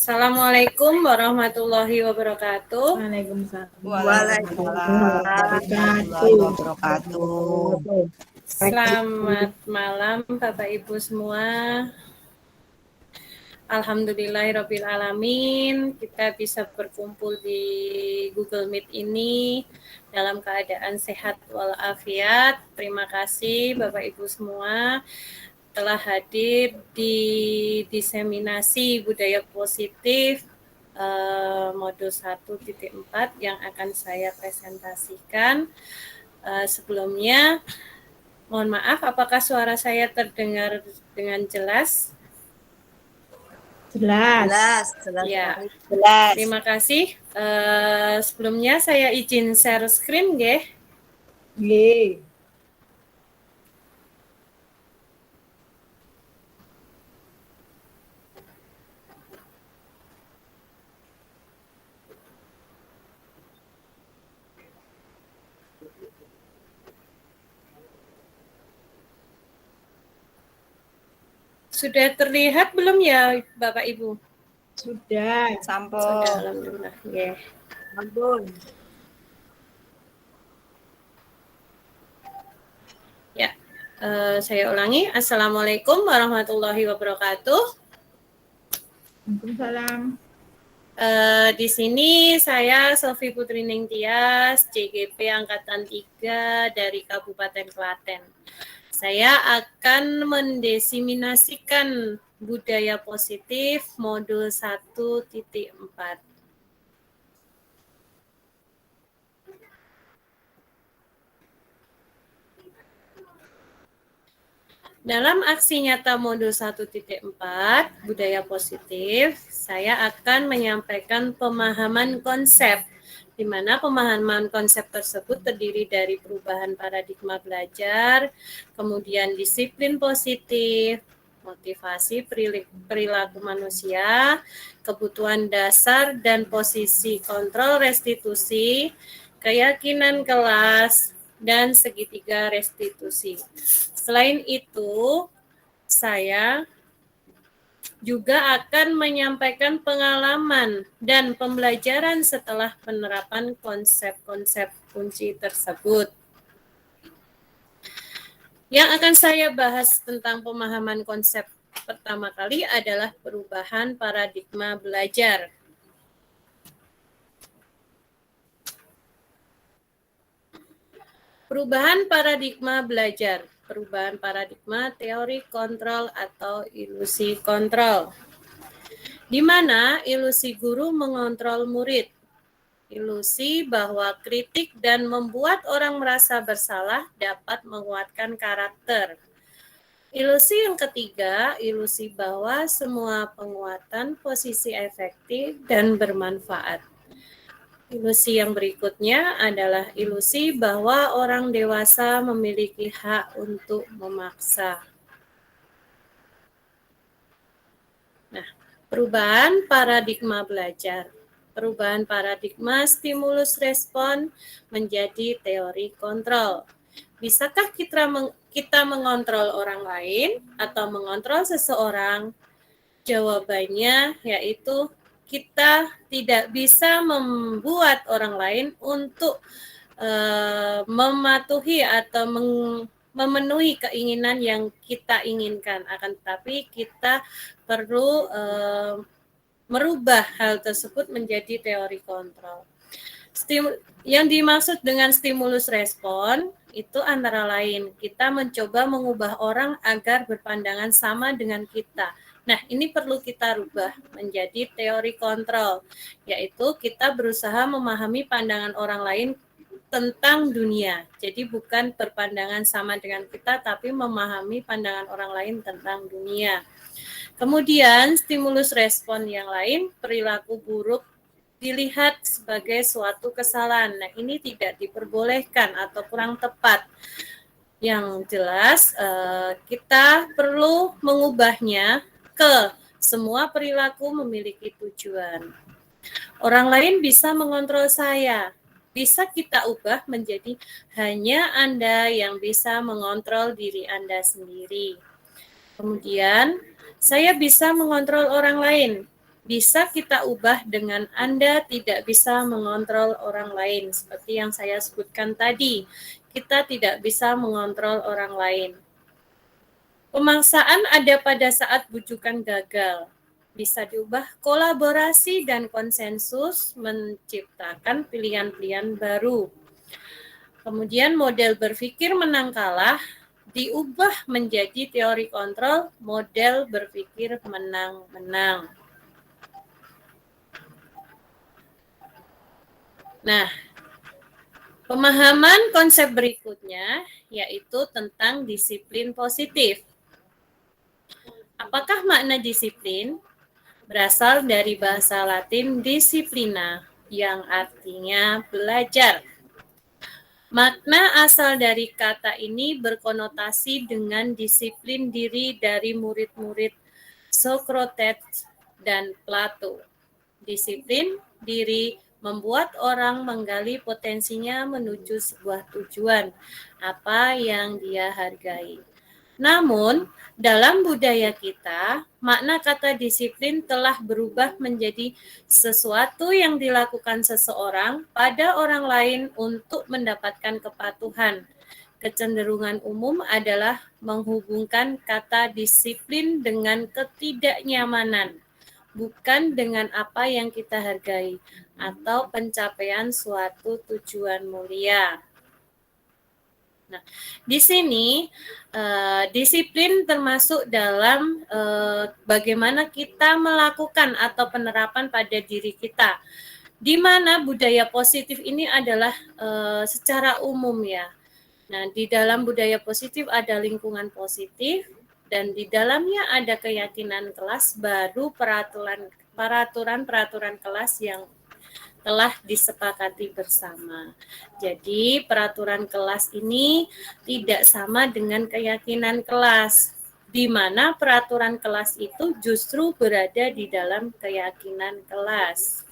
Assalamualaikum warahmatullahi wabarakatuh. Waalaikumsalam warahmatullahi wabarakatuh. Selamat malam Bapak Ibu semua. Alhamdulillahirrabbilalamin, kita bisa berkumpul di Google Meet ini dalam keadaan sehat walafiat. Terima kasih Bapak Ibu semua telah hadir di diseminasi budaya positif modul 1.4 yang akan saya presentasikan. Sebelumnya, mohon maaf, apakah suara saya terdengar dengan jelas? Jelas. Ya, Jelas. terima kasih. Sebelumnya saya izin share screen, nggih. Nggih. Sudah terlihat belum ya Bapak Ibu? Sudah. Sudah, alhamdulillah. Yeah. Ampun. Ya, saya ulangi. Assalamualaikum warahmatullahi wabarakatuh. Waalaikumsalam. Di sini saya Sofi Putri Ningtyas, CGP Angkatan 3 dari Kabupaten Klaten. Saya akan mendiseminasikan budaya positif modul 1.4. Dalam aksi nyata modul 1.4, budaya positif, saya akan menyampaikan pemahaman konsep, di mana pemahaman konsep tersebut terdiri dari perubahan paradigma belajar, kemudian disiplin positif, motivasi perilaku manusia, kebutuhan dasar dan posisi kontrol restitusi, keyakinan kelas, dan segitiga restitusi. Selain itu, saya juga akan menyampaikan pengalaman dan pembelajaran setelah penerapan konsep-konsep kunci tersebut. Yang akan saya bahas tentang pemahaman konsep pertama kali adalah perubahan paradigma belajar. Perubahan paradigma belajar, perubahan paradigma teori kontrol atau ilusi kontrol, di mana ilusi guru mengontrol murid, ilusi bahwa kritik dan membuat orang merasa bersalah dapat menguatkan karakter. Ilusi yang ketiga, ilusi bahwa semua penguatan posisi efektif dan bermanfaat. Ilusi yang berikutnya adalah ilusi bahwa orang dewasa memiliki hak untuk memaksa. Nah, perubahan paradigma belajar. Perubahan paradigma stimulus respon menjadi teori kontrol. Bisakah kita mengontrol orang lain atau mengontrol seseorang? Jawabannya yaitu kita tidak bisa membuat orang lain untuk mematuhi atau memenuhi keinginan yang kita inginkan. Akan tetapi kita perlu merubah hal tersebut menjadi teori kontrol. Yang dimaksud dengan stimulus respon itu antara lain kita mencoba mengubah orang agar berpandangan sama dengan kita. Nah, ini perlu kita rubah menjadi teori kontrol, yaitu kita berusaha memahami pandangan orang lain tentang dunia. Jadi bukan berpandangan sama dengan kita, tapi memahami pandangan orang lain tentang dunia. Kemudian, stimulus respon yang lain, perilaku buruk dilihat sebagai suatu kesalahan. Nah, ini tidak diperbolehkan atau kurang tepat. Yang jelas, kita perlu mengubahnya ke semua perilaku memiliki tujuan. Orang lain bisa mengontrol saya. Bisa kita ubah menjadi hanya Anda yang bisa mengontrol diri Anda sendiri. Kemudian, saya bisa mengontrol orang lain. bisa kita ubah dengan Anda tidak bisa mengontrol orang lain. Seperti yang saya sebutkan tadi, kita tidak bisa mengontrol orang lain. Pemaksaan ada pada saat bujukan gagal. Bisa diubah kolaborasi dan konsensus menciptakan pilihan-pilihan baru. Kemudian model berpikir menang kalah diubah menjadi teori kontrol model berpikir menang-menang. Nah, pemahaman konsep berikutnya yaitu tentang disiplin positif. Apakah makna disiplin? Berasal dari bahasa Latin disciplina yang artinya belajar. Makna asal dari kata ini berkonotasi dengan disiplin diri dari murid-murid Socrates dan Plato. Disiplin diri membuat orang menggali potensinya menuju sebuah tujuan, apa yang dia hargai. Namun, dalam budaya kita, makna kata disiplin telah berubah menjadi sesuatu yang dilakukan seseorang pada orang lain untuk mendapatkan kepatuhan. Kecenderungan umum adalah menghubungkan kata disiplin dengan ketidaknyamanan, bukan dengan apa yang kita hargai atau pencapaian suatu tujuan mulia. Nah, di sini disiplin termasuk dalam bagaimana kita melakukan atau penerapan pada diri kita. Di mana budaya positif ini adalah secara umum ya. Nah, di dalam budaya positif ada lingkungan positif dan di dalamnya ada keyakinan kelas baru peraturan kelas yang telah disepakati bersama. Jadi peraturan kelas ini tidak sama dengan keyakinan kelas, di mana peraturan kelas itu justru berada di dalam keyakinan kelas.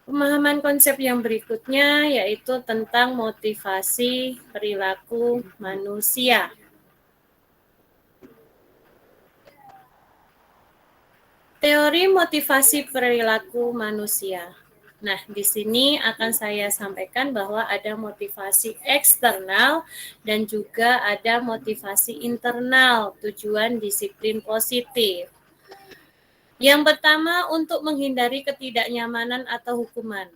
Pemahaman konsep yang berikutnya yaitu tentang motivasi perilaku manusia. Teori motivasi perilaku manusia. Nah, di sini akan saya sampaikan bahwa ada motivasi eksternal dan juga ada motivasi internal, tujuan disiplin positif. Yang pertama, untuk menghindari ketidaknyamanan atau hukuman.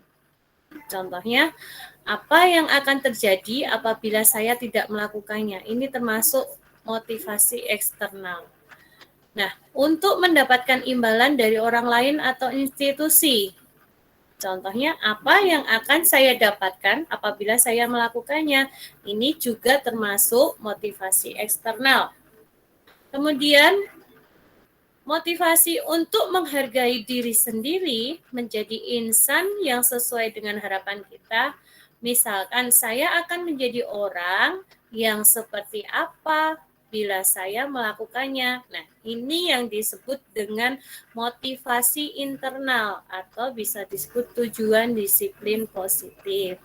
Contohnya, apa yang akan terjadi apabila saya tidak melakukannya? Ini termasuk motivasi eksternal. Nah, untuk mendapatkan imbalan dari orang lain atau institusi. Contohnya, apa yang akan saya dapatkan apabila saya melakukannya? Ini juga termasuk motivasi eksternal. Kemudian, motivasi untuk menghargai diri sendiri menjadi insan yang sesuai dengan harapan kita. Misalkan, saya akan menjadi orang yang seperti apa bila saya melakukannya. Nah, ini yang disebut dengan motivasi internal atau bisa disebut tujuan disiplin positif.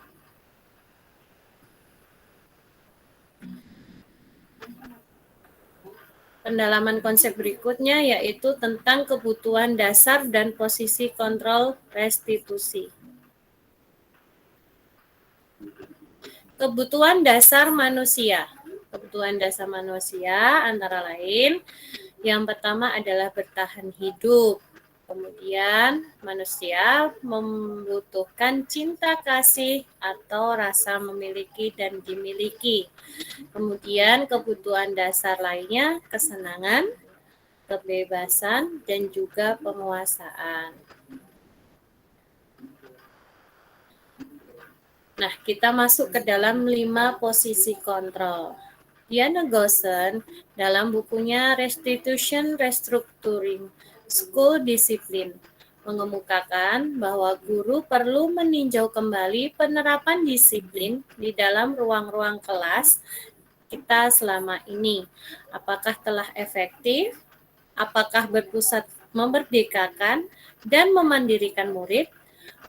Pendalaman konsep berikutnya yaitu tentang kebutuhan dasar dan posisi kontrol restitusi. Kebutuhan dasar manusia. Kebutuhan dasar manusia antara lain yang pertama adalah bertahan hidup. Kemudian manusia membutuhkan cinta kasih atau rasa memiliki dan dimiliki. Kemudian kebutuhan dasar lainnya kesenangan, kebebasan, dan juga penguasaan. Nah, kita masuk ke dalam 5 posisi kontrol. Diana Goshen dalam bukunya Restitution Restructuring School Discipline mengemukakan bahwa guru perlu meninjau kembali penerapan disiplin di dalam ruang-ruang kelas kita selama ini. Apakah telah efektif? Apakah berpusat memerdekakan dan memandirikan murid?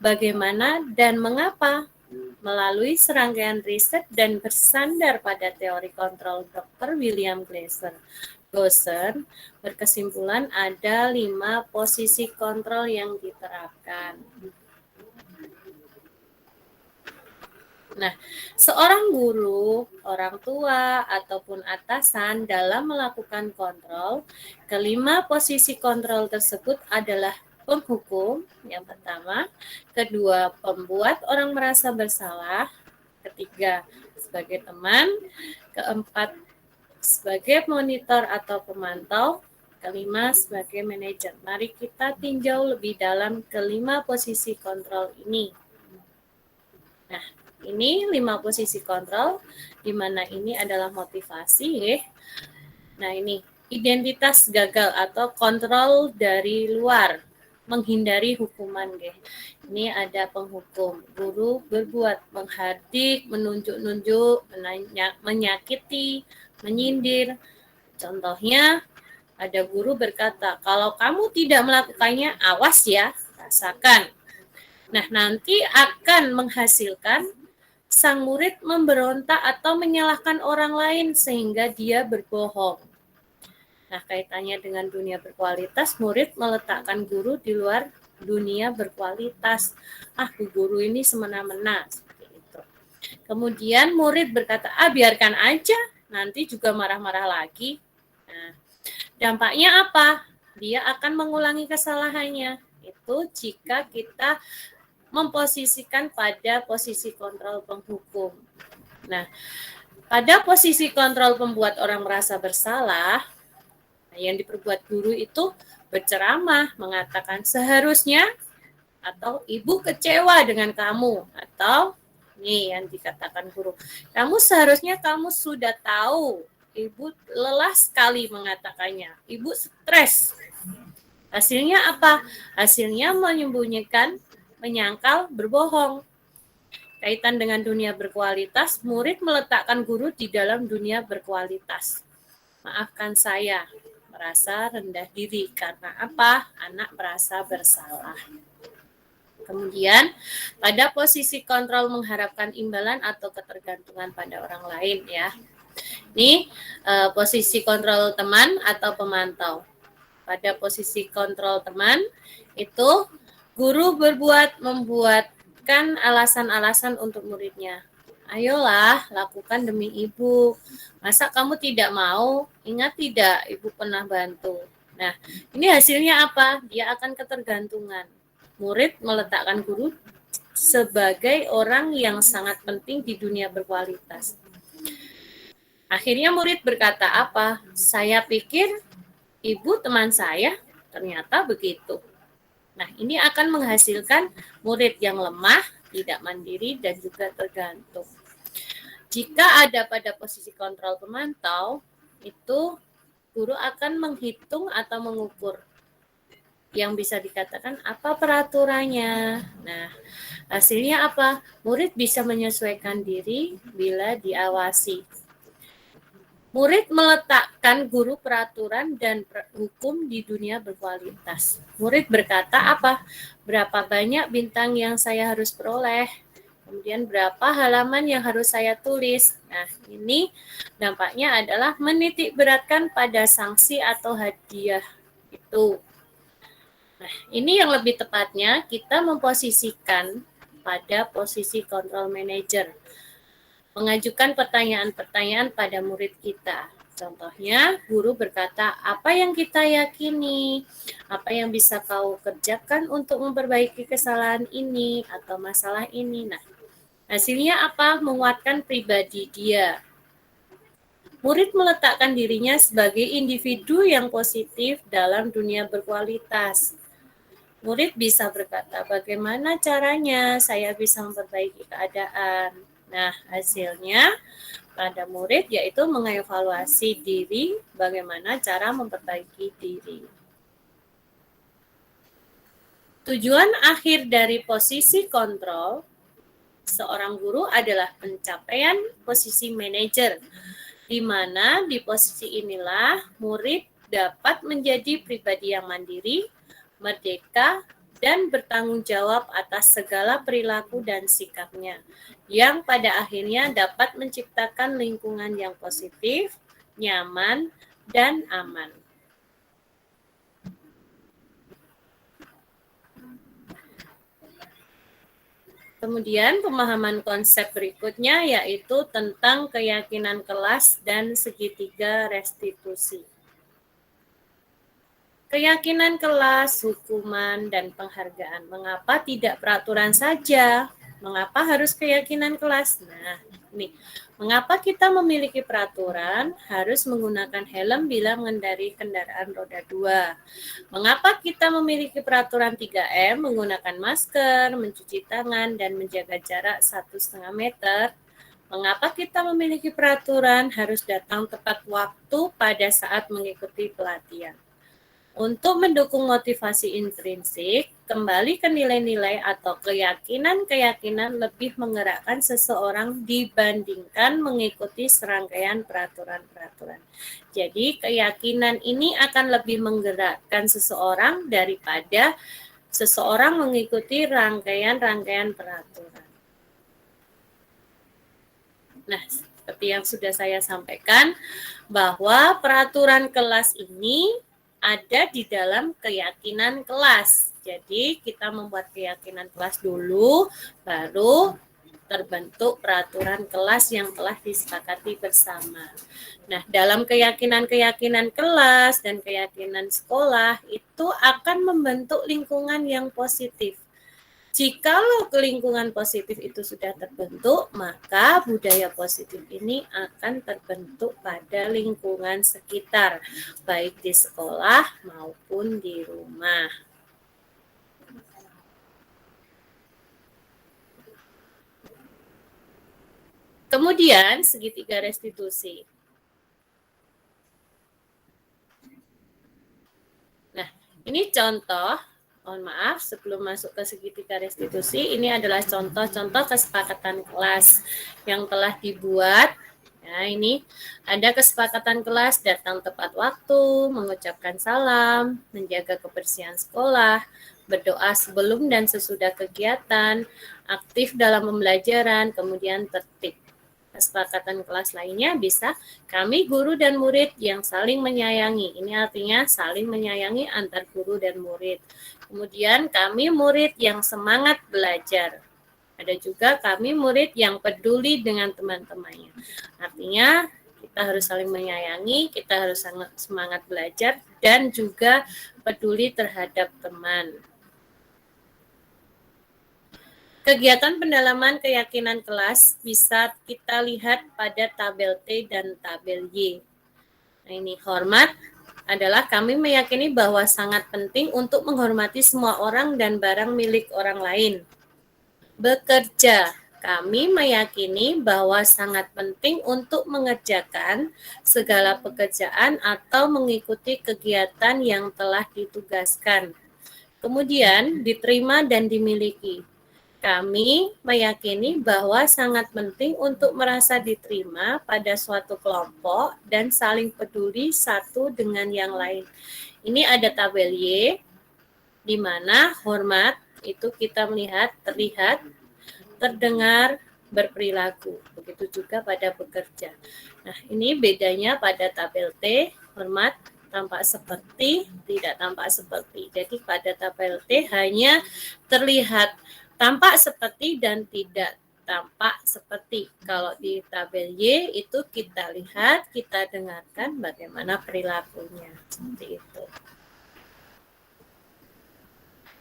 Bagaimana dan mengapa melalui serangkaian riset dan bersandar pada teori kontrol Dr. William Gosser berkesimpulan ada 5 posisi kontrol yang diterapkan. Nah, seorang guru, orang tua, ataupun atasan dalam melakukan kontrol, kelima posisi kontrol tersebut adalah penghukum, yang pertama, kedua, pembuat orang merasa bersalah, ketiga, sebagai teman, keempat, sebagai monitor atau pemantau, kelima, sebagai manajer. Mari kita tinjau lebih dalam kelima posisi kontrol ini. Nah, ini 5 posisi kontrol, di mana ini adalah motivasi. Nah, ini identitas gagal atau kontrol dari luar, menghindari hukuman. Ini ada penghukum, guru berbuat, menghardik, menunjuk-nunjuk, menyakiti, menyindir. Contohnya, ada guru berkata, kalau kamu tidak melakukannya, awas ya, rasakan. Nah, nanti akan menghasilkan sang murid memberontak atau menyalahkan orang lain sehingga dia berbohong. Nah, kaitannya dengan dunia berkualitas, murid meletakkan guru di luar dunia berkualitas. Guru ini semena-mena, seperti itu. Kemudian murid berkata, biarkan aja, nanti juga marah-marah lagi. Nah, dampaknya apa? Dia akan mengulangi kesalahannya. Itu jika kita memposisikan pada posisi kontrol penghukum. Nah, pada posisi kontrol pembuat orang merasa bersalah, yang diperbuat guru itu berceramah, mengatakan seharusnya, atau ibu kecewa dengan kamu, atau nih yang dikatakan guru, kamu seharusnya kamu sudah tahu, ibu lelah sekali mengatakannya, ibu stres. Hasilnya apa? Hasilnya menyembunyikan, menyangkal, berbohong. Kaitan dengan dunia berkualitas, murid meletakkan guru di dalam dunia berkualitas. Maafkan saya, merasa rendah diri. Karena apa? Anak merasa bersalah. Kemudian, pada posisi kontrol mengharapkan imbalan atau ketergantungan pada orang lain ya. Ini posisi kontrol teman atau pemantau. Pada posisi kontrol teman, itu guru membuatkan alasan-alasan untuk muridnya. Ayolah, lakukan demi ibu. Masa kamu tidak mau? Ingat tidak, ibu pernah bantu. Nah, ini hasilnya apa? Dia akan ketergantungan. Murid meletakkan guru sebagai orang yang sangat penting di dunia berkualitas. Akhirnya murid berkata apa? Saya pikir ibu teman saya, ternyata begitu. Nah, ini akan menghasilkan murid yang lemah, tidak mandiri, dan juga tergantung. Jika ada pada posisi kontrol pemantau, itu guru akan menghitung atau mengukur. Yang bisa dikatakan apa peraturannya. Nah, hasilnya apa? Murid bisa menyesuaikan diri bila diawasi. Murid meletakkan guru peraturan dan hukum di dunia berkualitas. Murid berkata apa? Berapa banyak bintang yang saya harus peroleh? Kemudian berapa halaman yang harus saya tulis? Nah, ini dampaknya adalah menitik beratkan pada sanksi atau hadiah itu. Nah, ini yang lebih tepatnya kita memposisikan pada posisi control manager. Mengajukan pertanyaan-pertanyaan pada murid kita. Contohnya, guru berkata, apa yang kita yakini? Apa yang bisa kau kerjakan untuk memperbaiki kesalahan ini atau masalah ini? Nah, hasilnya apa? Menguatkan pribadi dia. Murid meletakkan dirinya sebagai individu yang positif dalam dunia berkualitas. Murid bisa berkata, bagaimana caranya saya bisa memperbaiki keadaan? Nah, hasilnya pada murid yaitu mengevaluasi diri, bagaimana cara memperbaiki diri. Tujuan akhir dari posisi kontrol seorang guru adalah pencapaian posisi manajer, di mana di posisi inilah murid dapat menjadi pribadi yang mandiri, merdeka, dan bertanggung jawab atas segala perilaku dan sikapnya, yang pada akhirnya dapat menciptakan lingkungan yang positif, nyaman, dan aman. Kemudian pemahaman konsep berikutnya yaitu tentang keyakinan kelas dan segitiga restitusi. Keyakinan kelas, hukuman, dan penghargaan. Mengapa tidak peraturan saja? Mengapa harus keyakinan kelas? Nah, ini. Mengapa kita memiliki peraturan harus menggunakan helm bila mengendarai kendaraan roda 2? Mengapa kita memiliki peraturan 3M menggunakan masker, mencuci tangan, dan menjaga jarak 1,5 meter? Mengapa kita memiliki peraturan harus datang tepat waktu pada saat mengikuti pelatihan? Untuk mendukung motivasi intrinsik, kembali ke nilai-nilai atau keyakinan-keyakinan lebih menggerakkan seseorang dibandingkan mengikuti serangkaian peraturan-peraturan. Jadi, keyakinan ini akan lebih menggerakkan seseorang daripada seseorang mengikuti rangkaian-rangkaian peraturan. Nah, seperti yang sudah saya sampaikan, bahwa peraturan kelas ini ada di dalam keyakinan kelas. Jadi kita membuat keyakinan kelas dulu, baru terbentuk peraturan kelas yang telah disepakati bersama. Nah, dalam keyakinan-keyakinan kelas dan keyakinan sekolah itu akan membentuk lingkungan yang positif. Jikalau lingkungan positif itu sudah terbentuk, maka budaya positif ini akan terbentuk pada lingkungan sekitar, baik di sekolah maupun di rumah. Kemudian segitiga restitusi. Nah, ini contoh. Mohon maaf, sebelum masuk ke segitiga restitusi, ini adalah contoh-contoh kesepakatan kelas yang telah dibuat. Nah, ini ada kesepakatan kelas datang tepat waktu, mengucapkan salam, menjaga kebersihan sekolah, berdoa sebelum dan sesudah kegiatan, aktif dalam pembelajaran, kemudian tertib. Kesepakatan kelas lainnya bisa kami guru dan murid yang saling menyayangi. Ini artinya saling menyayangi antar guru dan murid. Kemudian kami murid yang semangat belajar. Ada juga kami murid yang peduli dengan teman-temannya. Artinya kita harus saling menyayangi, kita harus sangat semangat belajar dan juga peduli terhadap teman. Kegiatan pendalaman keyakinan kelas bisa kita lihat pada tabel T dan tabel Y. Nah, ini hormat adalah kami meyakini bahwa sangat penting untuk menghormati semua orang dan barang milik orang lain. Bekerja, kami meyakini bahwa sangat penting untuk mengerjakan segala pekerjaan atau mengikuti kegiatan yang telah ditugaskan. Kemudian diterima dan dimiliki. Kami meyakini bahwa sangat penting untuk merasa diterima pada suatu kelompok dan saling peduli satu dengan yang lain. Ini ada tabel Y, di mana hormat itu kita melihat, terlihat, terdengar, berperilaku. Begitu juga pada bekerja. Nah, ini bedanya pada tabel T, hormat tampak seperti, tidak tampak seperti. Jadi pada tabel T hanya terlihat tampak seperti dan tidak tampak seperti. Kalau di tabel Y itu kita lihat, kita dengarkan bagaimana perilakunya. Seperti itu.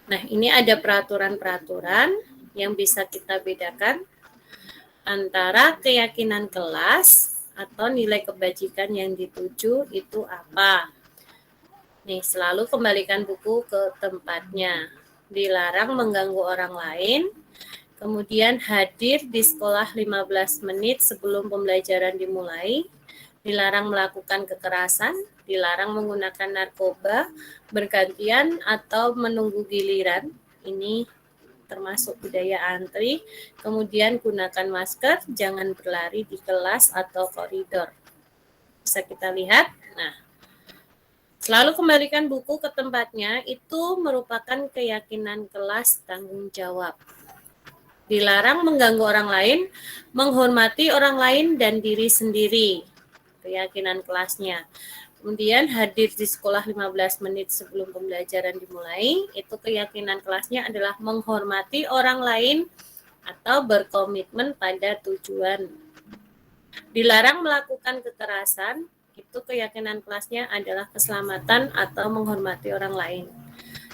Nah, ini ada peraturan-peraturan yang bisa kita bedakan antara keyakinan kelas atau nilai kebajikan yang dituju itu apa. Nih, selalu kembalikan buku ke tempatnya. Dilarang mengganggu orang lain, kemudian hadir di sekolah 15 menit sebelum pembelajaran dimulai, dilarang melakukan kekerasan, dilarang menggunakan narkoba, bergantian atau menunggu giliran, ini termasuk budaya antri, kemudian gunakan masker, jangan berlari di kelas atau koridor. Bisa kita lihat, nah, Selalu kembalikan buku ke tempatnya, itu merupakan keyakinan kelas tanggung jawab. Dilarang mengganggu orang lain, menghormati orang lain dan diri sendiri. Keyakinan kelasnya. Kemudian hadir di sekolah 15 menit sebelum pembelajaran dimulai, itu keyakinan kelasnya adalah menghormati orang lain atau berkomitmen pada tujuan. Dilarang melakukan kekerasan, itu keyakinan kelasnya adalah keselamatan atau menghormati orang lain.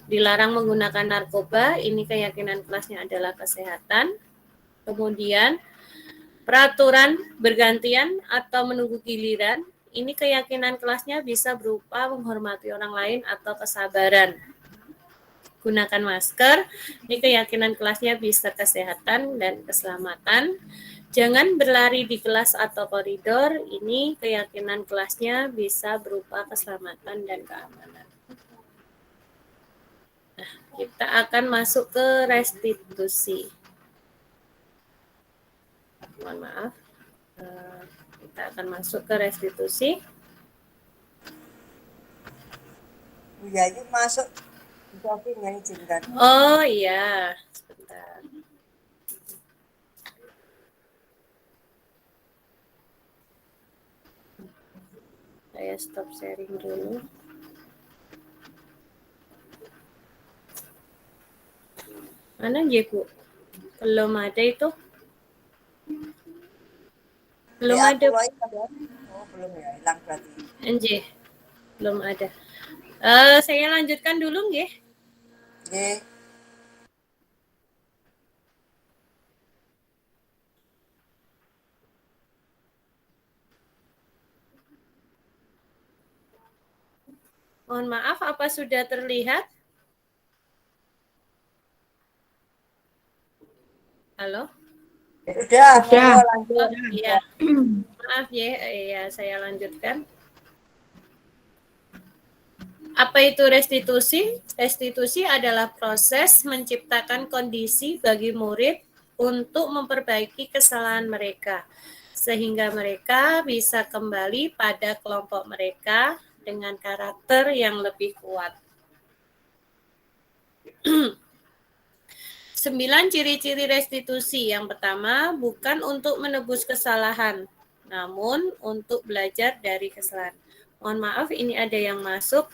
Dilarang menggunakan narkoba, ini keyakinan kelasnya adalah kesehatan. Kemudian peraturan bergantian atau menunggu giliran, ini keyakinan kelasnya bisa berupa menghormati orang lain atau kesabaran. Gunakan masker, ini keyakinan kelasnya bisa kesehatan dan keselamatan. Jangan berlari di kelas atau koridor, ini keyakinan kelasnya bisa berupa keselamatan dan keamanan. Nah, kita akan masuk ke restitusi. Mohon maaf. Kita akan masuk ke restitusi. Bu Yayu masuk. Sofi mengizinkan. Oh iya, sebentar. Saya stop sharing dulu. Mana aja, Bu? Belum ada itu. Belum ada. Oh, belum ya, hilang berarti. Anjir, belum ada. Saya lanjutkan dulu, nggih. Nggih. Mohon maaf, apa sudah terlihat? Halo? Sudah. Sudah. Lanjut. Oh, iya. Maaf ya, saya lanjutkan. Apa itu restitusi? Restitusi adalah proses menciptakan kondisi bagi murid untuk memperbaiki kesalahan mereka, sehingga mereka bisa kembali pada kelompok mereka dengan karakter yang lebih kuat. 9 ciri-ciri restitusi. Yang pertama, bukan untuk menebus kesalahan, namun untuk belajar dari kesalahan. Mohon maaf, ini ada yang masuk.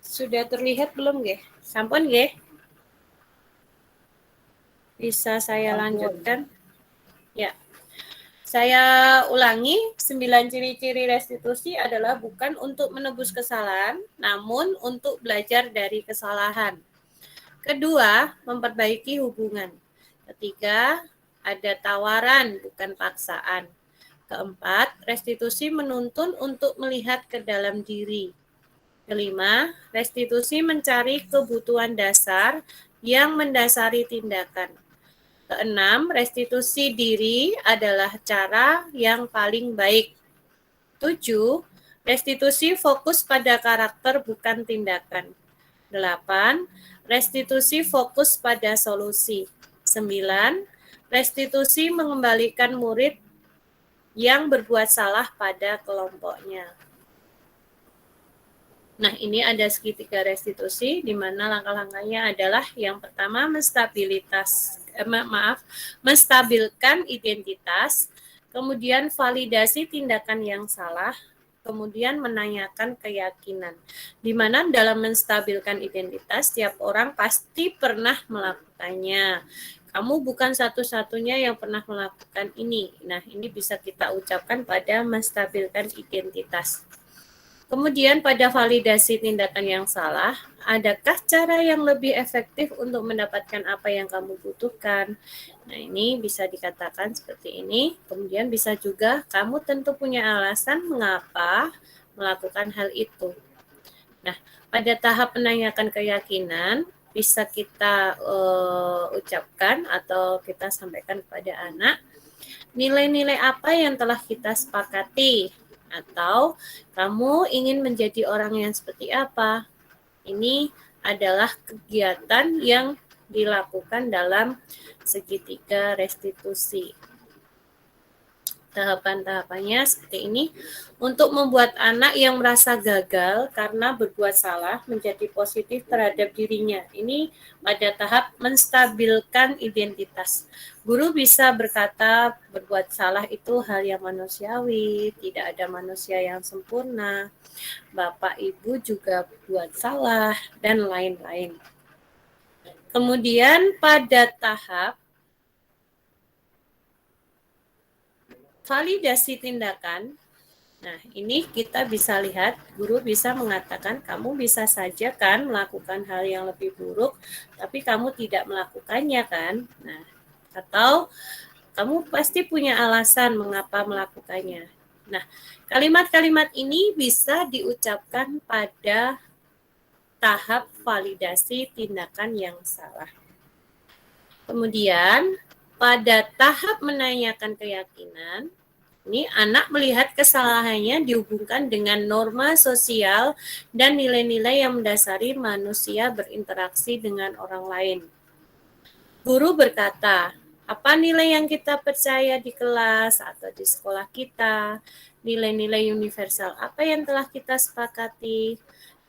Sudah terlihat belum, nggih? Sampun, nggih? Bisa saya lanjutkan? Ya. Saya ulangi, 9 ciri-ciri restitusi adalah bukan untuk menebus kesalahan, namun untuk belajar dari kesalahan. Kedua, memperbaiki hubungan. Ketiga, ada tawaran, bukan paksaan. Keempat, restitusi menuntun untuk melihat ke dalam diri. Kelima, restitusi mencari kebutuhan dasar yang mendasari tindakan. Keenam, restitusi diri adalah cara yang paling baik. 7, restitusi fokus pada karakter bukan tindakan. 8, restitusi fokus pada solusi. 9, restitusi mengembalikan murid yang berbuat salah pada kelompoknya. Nah, ini ada segitiga restitusi, di mana langkah-langkahnya adalah yang pertama menstabilkan identitas, kemudian validasi tindakan yang salah, kemudian menanyakan keyakinan. Di mana dalam menstabilkan identitas, setiap orang pasti pernah melakukannya. Kamu bukan satu-satunya yang pernah melakukan ini. Nah, ini bisa kita ucapkan pada menstabilkan identitas. Kemudian pada validasi tindakan yang salah, adakah cara yang lebih efektif untuk mendapatkan apa yang kamu butuhkan? Nah, ini bisa dikatakan seperti ini. Kemudian bisa juga kamu tentu punya alasan mengapa melakukan hal itu. Nah, pada tahap menanyakan keyakinan, bisa kita ucapkan atau kita sampaikan kepada anak, nilai-nilai apa yang telah kita sepakati Atau kamu ingin menjadi orang yang seperti apa? Ini adalah kegiatan yang dilakukan dalam segitiga restitusi. Tahapan-tahapannya seperti ini untuk membuat anak yang merasa gagal karena berbuat salah menjadi positif terhadap dirinya. Ini pada tahap menstabilkan identitas. Guru bisa berkata berbuat salah itu hal yang manusiawi, tidak ada manusia yang sempurna. Bapak Ibu juga buat salah dan lain-lain. Kemudian pada tahap validasi tindakan, nah ini kita bisa lihat, guru bisa mengatakan kamu bisa saja kan melakukan hal yang lebih buruk, tapi kamu tidak melakukannya kan. Nah, atau kamu pasti punya alasan mengapa melakukannya. Nah, kalimat-kalimat ini bisa diucapkan pada tahap validasi tindakan yang salah. Kemudian, pada tahap menanyakan keyakinan, ini anak melihat kesalahannya dihubungkan dengan norma sosial dan nilai-nilai yang mendasari manusia berinteraksi dengan orang lain. Guru berkata, apa nilai yang kita percaya di kelas atau di sekolah kita? Nilai-nilai universal apa yang telah kita sepakati?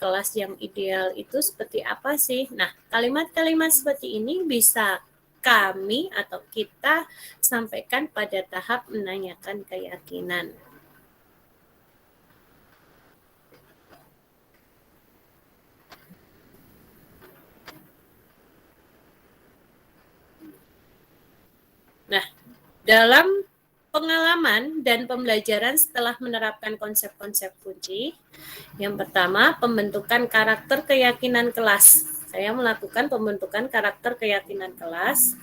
Kelas yang ideal itu seperti apa sih? Nah, kalimat-kalimat seperti ini bisa kami atau kita sampaikan pada tahap menanyakan keyakinan. Nah, dalam pengalaman dan pembelajaran setelah menerapkan konsep-konsep kunci, yang pertama, pembentukan karakter keyakinan kelas. Saya melakukan pembentukan karakter keyakinan kelas.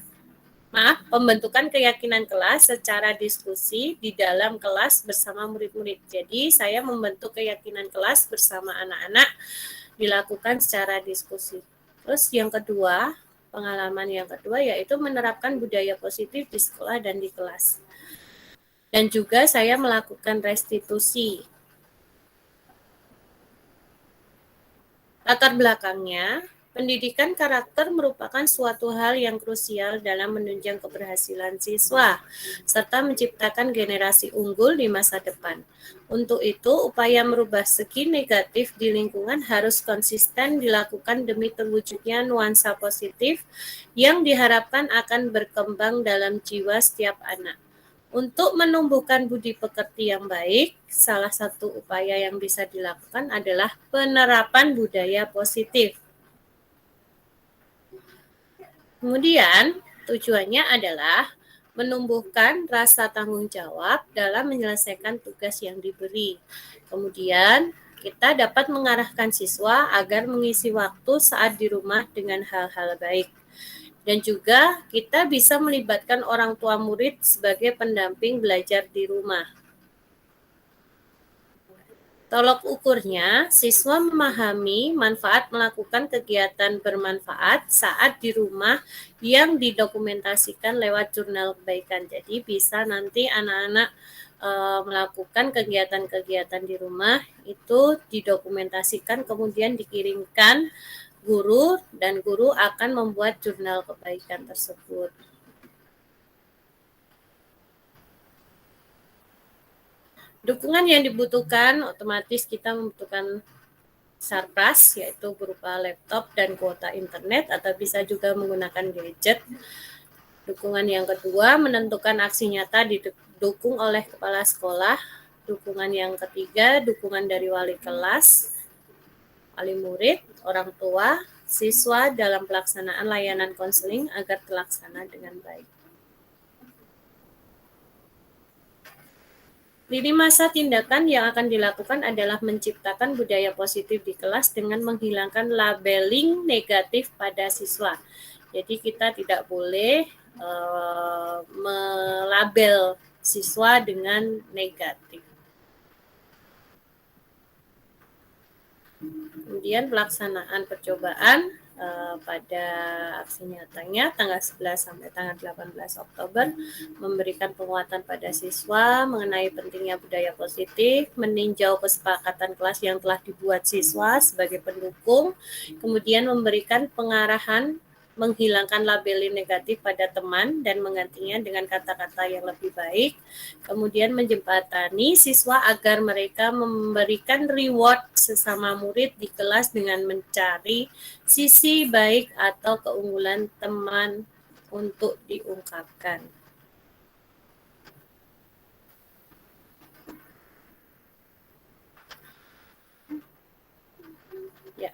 Pembentukan keyakinan kelas secara diskusi di dalam kelas bersama murid-murid. Jadi saya membentuk keyakinan kelas bersama anak-anak dilakukan secara diskusi. Terus yang kedua, pengalaman yang kedua yaitu menerapkan budaya positif di sekolah dan di kelas. Dan juga saya melakukan restitusi. Latar belakangnya, pendidikan karakter merupakan suatu hal yang krusial dalam menunjang keberhasilan siswa, serta menciptakan generasi unggul di masa depan. Untuk itu, upaya merubah segi negatif di lingkungan harus konsisten dilakukan demi terwujudnya nuansa positif yang diharapkan akan berkembang dalam jiwa setiap anak. Untuk menumbuhkan budi pekerti yang baik, salah satu upaya yang bisa dilakukan adalah penerapan budaya positif. Kemudian, tujuannya adalah menumbuhkan rasa tanggung jawab dalam menyelesaikan tugas yang diberi. Kemudian, kita dapat mengarahkan siswa agar mengisi waktu saat di rumah dengan hal-hal baik. Dan juga kita bisa melibatkan orang tua murid sebagai pendamping belajar di rumah. Tolok ukurnya, siswa memahami manfaat melakukan kegiatan bermanfaat saat di rumah yang didokumentasikan lewat jurnal kebaikan. Jadi bisa nanti anak-anak melakukan kegiatan-kegiatan di rumah itu didokumentasikan kemudian dikirimkan guru dan guru akan membuat jurnal kebaikan tersebut. Dukungan yang dibutuhkan otomatis kita membutuhkan surplus yaitu berupa laptop dan kuota internet atau bisa juga menggunakan gadget. Dukungan yang kedua menentukan aksi nyata didukung oleh kepala sekolah. Dukungan yang ketiga dukungan dari wali kelas, wali murid, orang tua, siswa dalam pelaksanaan layanan konseling agar terlaksana dengan baik. Lini masa tindakan yang akan dilakukan adalah menciptakan budaya positif di kelas dengan menghilangkan labeling negatif pada siswa. Jadi kita tidak boleh melabel siswa dengan negatif. Kemudian pelaksanaan percobaan pada aksi nyatanya tanggal 11 sampai tanggal 18 Oktober memberikan penguatan pada siswa mengenai pentingnya budaya positif, meninjau kesepakatan kelas yang telah dibuat siswa sebagai pendukung, kemudian memberikan pengarahan menghilangkan label negatif pada teman dan menggantinya dengan kata-kata yang lebih baik, kemudian menjembatani siswa agar mereka memberikan reward sesama murid di kelas dengan mencari sisi baik atau keunggulan teman untuk diungkapkan. Ya.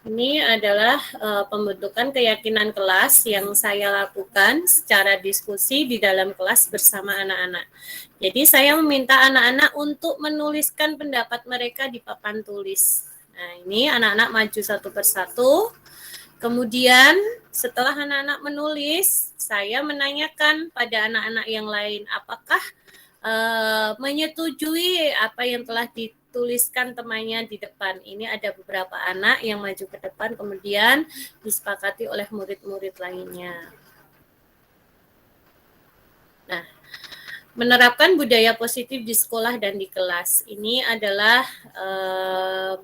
Ini adalah pembentukan keyakinan kelas yang saya lakukan secara diskusi di dalam kelas bersama anak-anak. Jadi saya meminta anak-anak untuk menuliskan pendapat mereka di papan tulis. Nah, ini anak-anak maju satu persatu. Kemudian setelah anak-anak menulis, saya menanyakan pada anak-anak yang lain, apakah menyetujui apa yang telah dituliskan temannya di depan. Ini ada beberapa anak yang maju ke depan, kemudian disepakati oleh murid-murid lainnya. Nah, menerapkan budaya positif di sekolah dan di kelas. Ini adalah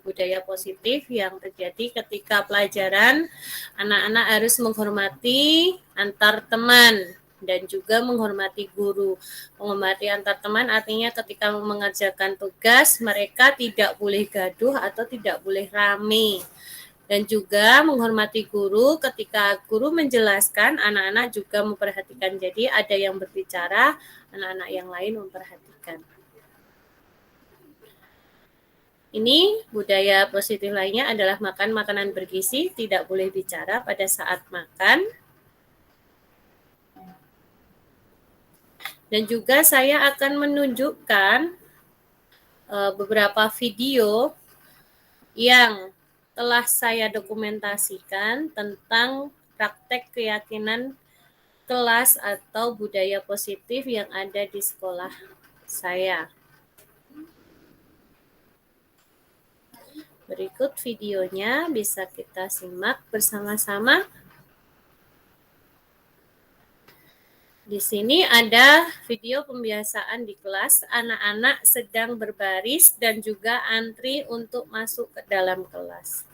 budaya positif yang terjadi ketika pelajaran anak-anak harus menghormati antar teman dan juga menghormati guru. Menghormati antar teman artinya ketika mengerjakan tugas mereka tidak boleh gaduh atau tidak boleh rame. Dan juga menghormati guru ketika guru menjelaskan, anak-anak juga memperhatikan. Jadi ada yang berbicara, anak-anak yang lain memperhatikan. Ini budaya positif lainnya adalah makan makanan bergizi, tidak boleh bicara pada saat makan. Dan juga saya akan menunjukkan beberapa video yang telah saya dokumentasikan tentang praktek keyakinan kelas atau budaya positif yang ada di sekolah saya. Berikut videonya bisa kita simak bersama-sama. Di sini ada video pembiasaan di kelas, anak-anak sedang berbaris dan juga antri untuk masuk ke dalam kelas.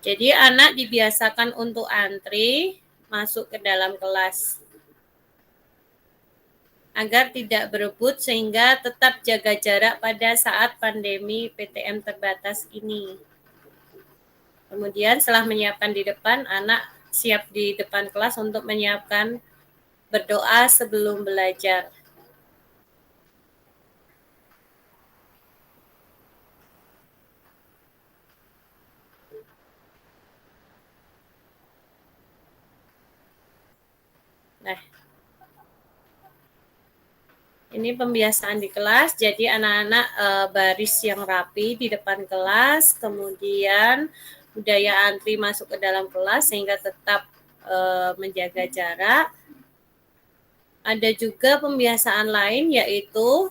Jadi anak dibiasakan untuk antri masuk ke dalam kelas agar tidak berebut sehingga tetap jaga jarak pada saat pandemi PTM terbatas ini. Kemudian setelah menyiapkan di depan, anak siap di depan kelas untuk menyiapkan berdoa sebelum belajar. Nah, ini pembiasaan di kelas, jadi anak-anak baris yang rapi di depan kelas, kemudian budaya antri masuk ke dalam kelas sehingga tetap menjaga jarak. Ada juga pembiasaan lain yaitu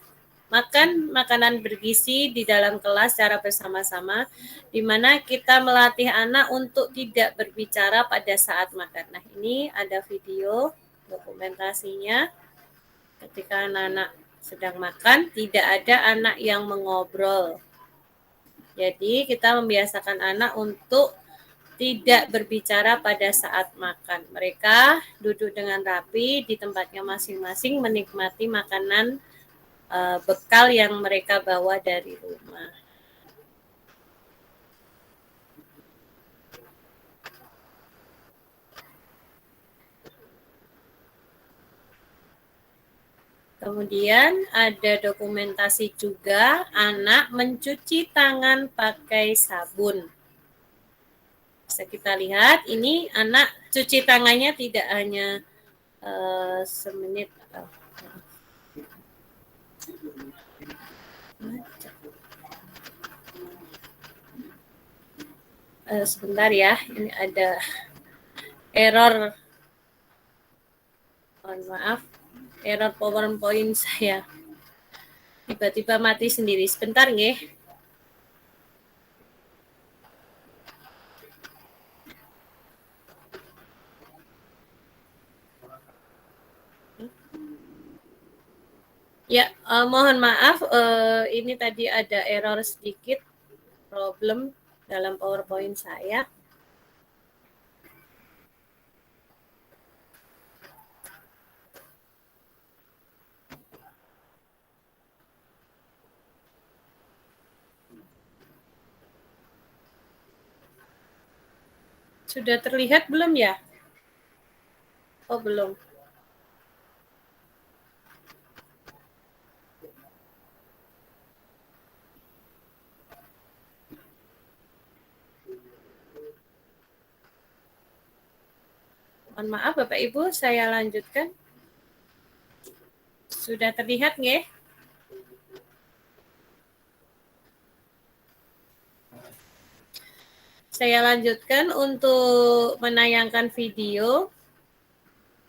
makan makanan bergizi di dalam kelas secara bersama-sama, di mana kita melatih anak untuk tidak berbicara pada saat makan. Nah, ini ada video dokumentasinya. Ketika anak-anak sedang makan, tidak ada anak yang mengobrol. Jadi kita membiasakan anak untuk tidak berbicara pada saat makan. Mereka duduk dengan rapi di tempatnya masing-masing menikmati makanan bekal yang mereka bawa dari rumah. Kemudian ada dokumentasi juga anak mencuci tangan pakai sabun. bisa kita lihat ini anak cuci tangannya tidak hanya semenit atau sebentar ya, ini ada error, mohon maaf, error PowerPoint saya tiba-tiba mati sendiri. Sebentar nggih. Ya, mohon maaf, ini tadi ada error sedikit, problem dalam PowerPoint saya. Sudah terlihat belum ya? Oh, belum. Mohon maaf Bapak Ibu, saya lanjutkan. Sudah terlihat nggih? Saya lanjutkan untuk menayangkan video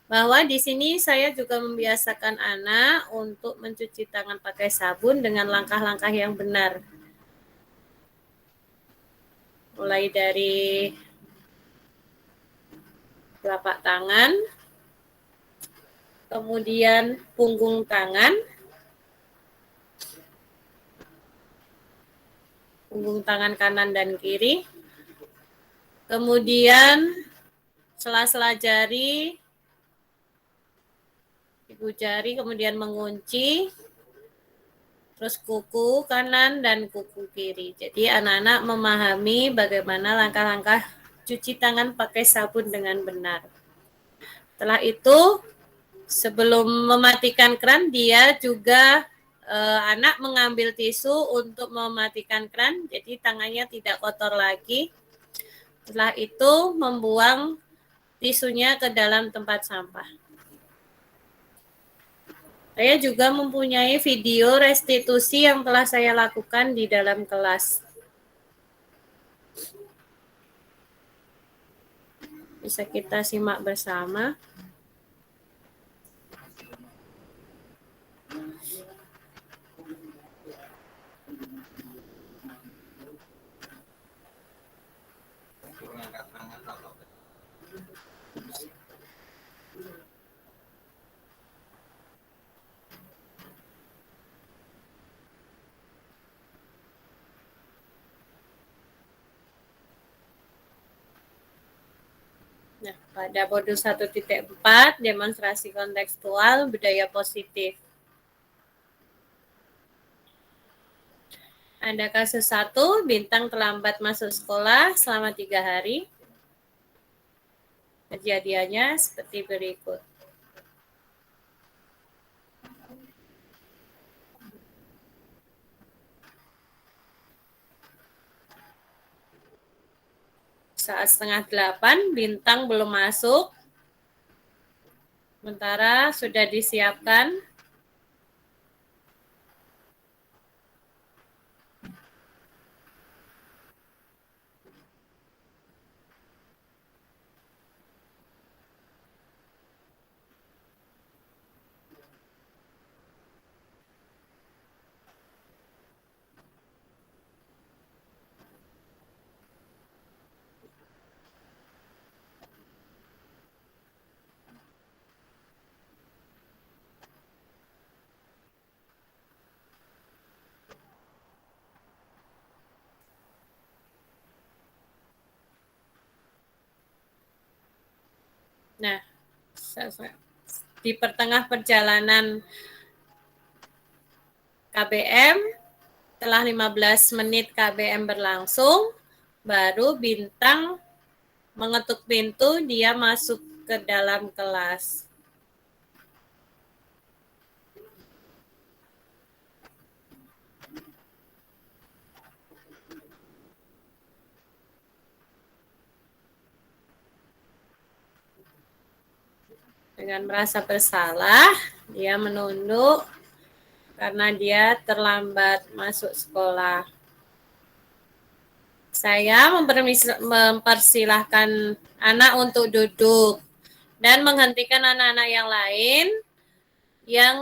bahwa di sini saya juga membiasakan anak untuk mencuci tangan pakai sabun dengan langkah-langkah yang benar. Mulai dari telapak tangan, kemudian punggung tangan, kanan dan kiri, kemudian sela-sela jari, ibu jari, kemudian mengunci, terus kuku kanan dan kuku kiri. Jadi anak-anak memahami bagaimana langkah-langkah cuci tangan pakai sabun dengan benar. Setelah itu, sebelum mematikan keran, dia juga anak mengambil tisu untuk mematikan keran, jadi tangannya tidak kotor lagi. Setelah itu membuang tisunya ke dalam tempat sampah. Saya juga mempunyai video restitusi yang telah saya lakukan di dalam kelas. Bisa kita simak bersama. Nah, pada modul 1.4, demonstrasi kontekstual budaya positif. Ada kasus 1, Bintang terlambat masuk sekolah selama 3 hari. Kejadiannya seperti berikut. Saat 7:30, Bintang belum masuk. Sementara sudah disiapkan Nah, di pertengah perjalanan KBM, setelah 15 menit KBM berlangsung, baru Bintang mengetuk pintu, dia masuk ke dalam kelas. Dengan merasa bersalah, dia menunduk karena dia terlambat masuk sekolah. Saya mempersilahkan anak untuk duduk dan menghentikan anak-anak yang lain yang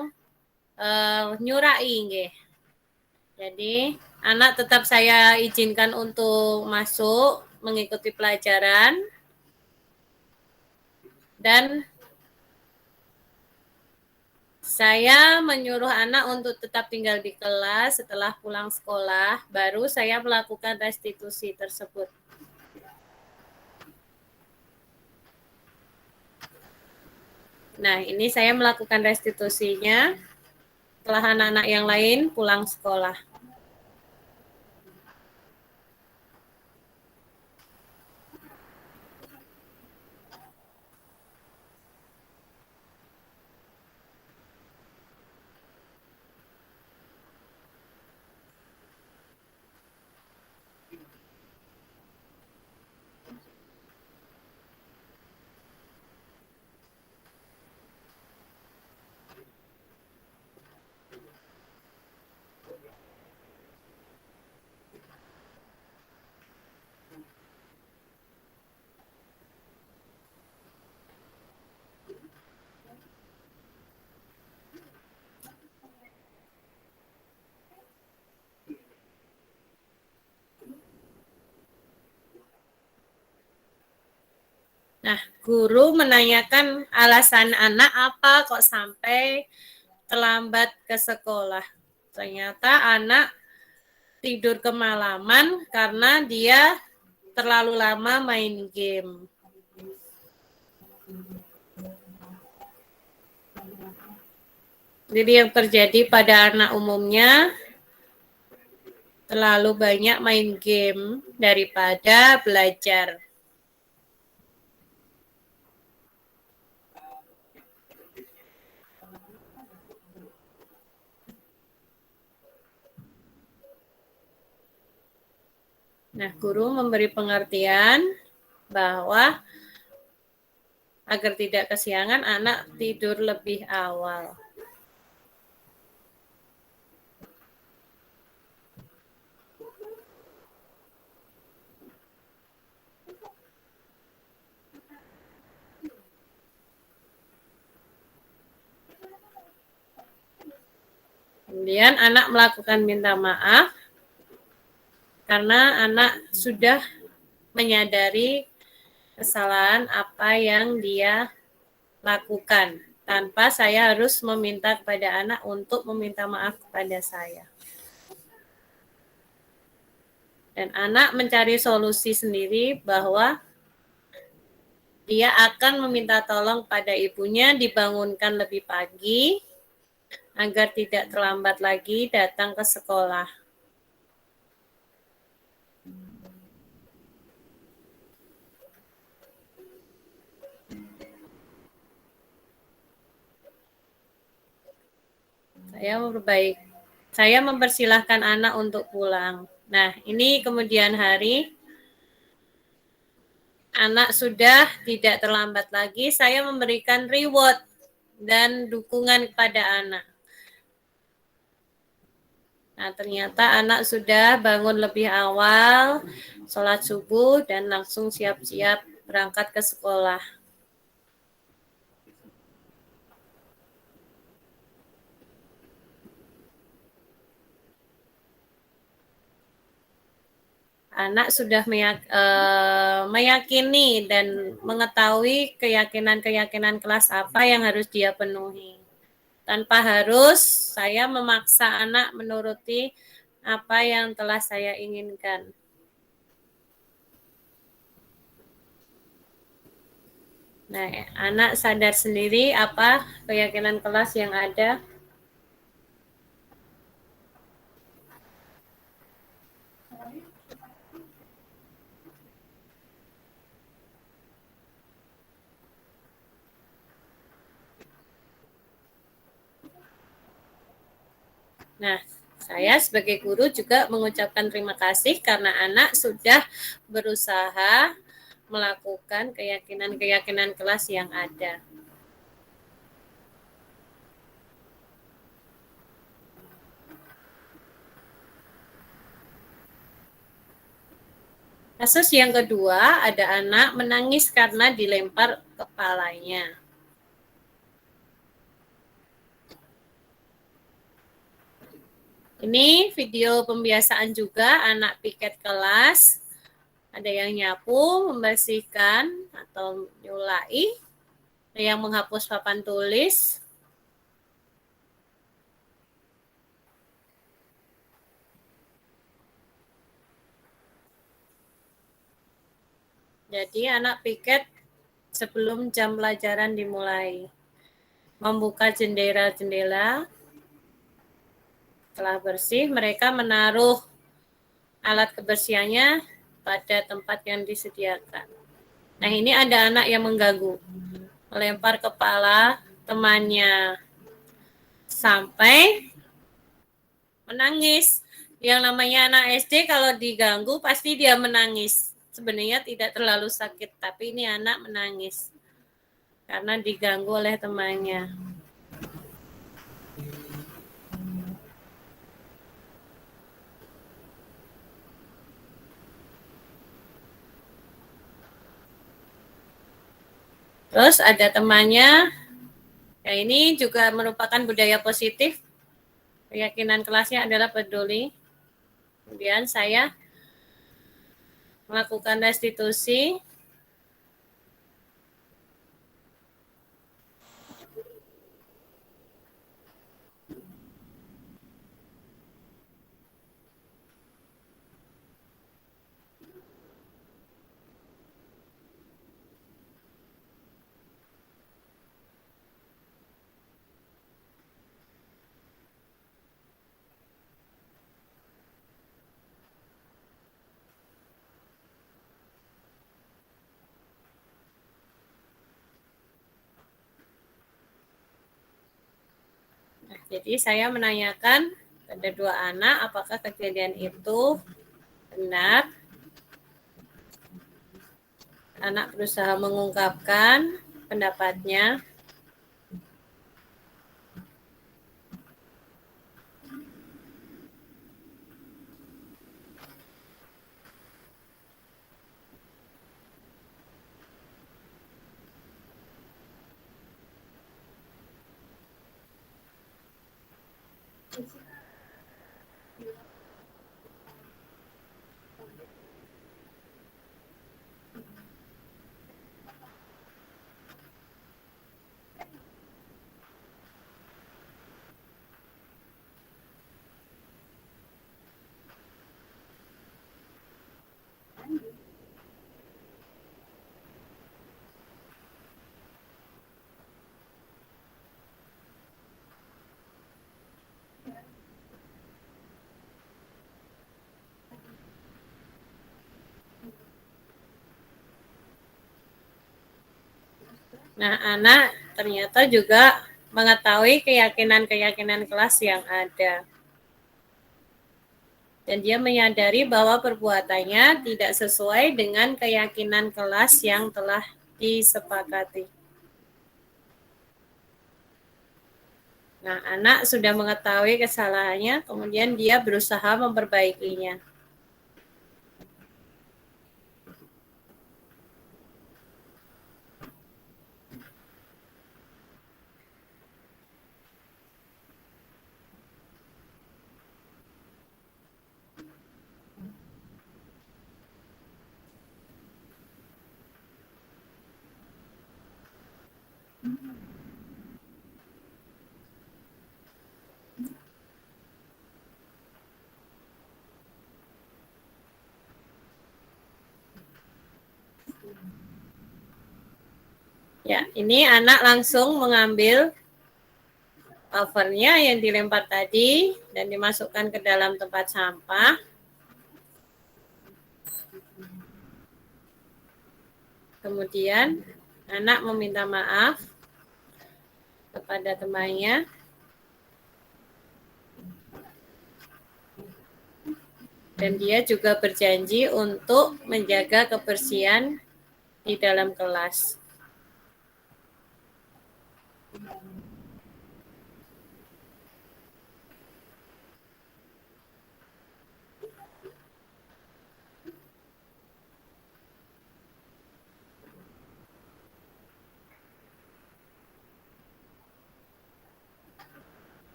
nyurai nggih. Jadi anak tetap saya izinkan untuk masuk mengikuti pelajaran dan saya menyuruh anak untuk tetap tinggal di kelas setelah pulang sekolah, baru saya melakukan restitusi tersebut. Nah, ini saya melakukan restitusinya setelah anak-anak yang lain pulang sekolah. Nah, guru menanyakan alasan anak apa kok sampai terlambat ke sekolah. Ternyata anak tidur kemalaman karena dia terlalu lama main game. Jadi yang terjadi pada anak umumnya terlalu banyak main game daripada belajar. Nah, guru memberi pengertian bahwa agar tidak kesiangan anak tidur lebih awal. Kemudian anak melakukan minta maaf karena anak sudah menyadari kesalahan apa yang dia lakukan tanpa saya harus meminta kepada anak untuk meminta maaf kepada saya. Dan anak mencari solusi sendiri bahwa dia akan meminta tolong pada ibunya dibangunkan lebih pagi agar tidak terlambat lagi datang ke sekolah. Saya mempersilahkan anak untuk pulang. Nah, ini kemudian hari anak sudah tidak terlambat lagi, saya memberikan reward dan dukungan kepada anak. Nah, ternyata anak sudah bangun lebih awal, sholat subuh, dan langsung siap-siap berangkat ke sekolah. Anak sudah meyakini dan mengetahui keyakinan-keyakinan kelas apa yang harus dia penuhi. Tanpa harus saya memaksa anak menuruti apa yang telah saya inginkan. Nah, anak sadar sendiri apa keyakinan kelas yang ada. Nah, saya sebagai guru juga mengucapkan terima kasih karena anak sudah berusaha melakukan keyakinan-keyakinan kelas yang ada. Kasus yang kedua, ada anak menangis karena dilempar kepalanya. Ini video pembiasaan juga anak piket kelas. Ada yang nyapu, membersihkan atau nyulai, ada yang menghapus papan tulis. Jadi anak piket sebelum jam pelajaran dimulai. Membuka jendela-jendela. Setelah bersih, mereka menaruh alat kebersihannya pada tempat yang disediakan. Nah, ini ada anak yang mengganggu, melempar kepala temannya sampai menangis. Yang namanya anak SD kalau diganggu pasti dia menangis. Sebenarnya tidak terlalu sakit, tapi ini anak menangis karena diganggu oleh temannya. Terus ada temannya, ya ini juga merupakan budaya positif. Keyakinan kelasnya adalah peduli. Kemudian saya melakukan restitusi. Nah, jadi saya menanyakan pada dua anak apakah kejadian itu benar. Anak berusaha mengungkapkan pendapatnya. Nah, anak ternyata juga mengetahui keyakinan-keyakinan kelas yang ada. Dan dia menyadari bahwa perbuatannya tidak sesuai dengan keyakinan kelas yang telah disepakati. Nah, anak sudah mengetahui kesalahannya, kemudian dia berusaha memperbaikinya. Ya, ini anak langsung mengambil covernya yang dilempar tadi dan dimasukkan ke dalam tempat sampah. Kemudian anak meminta maaf kepada temannya. Dan dia juga berjanji untuk menjaga kebersihan di dalam kelas.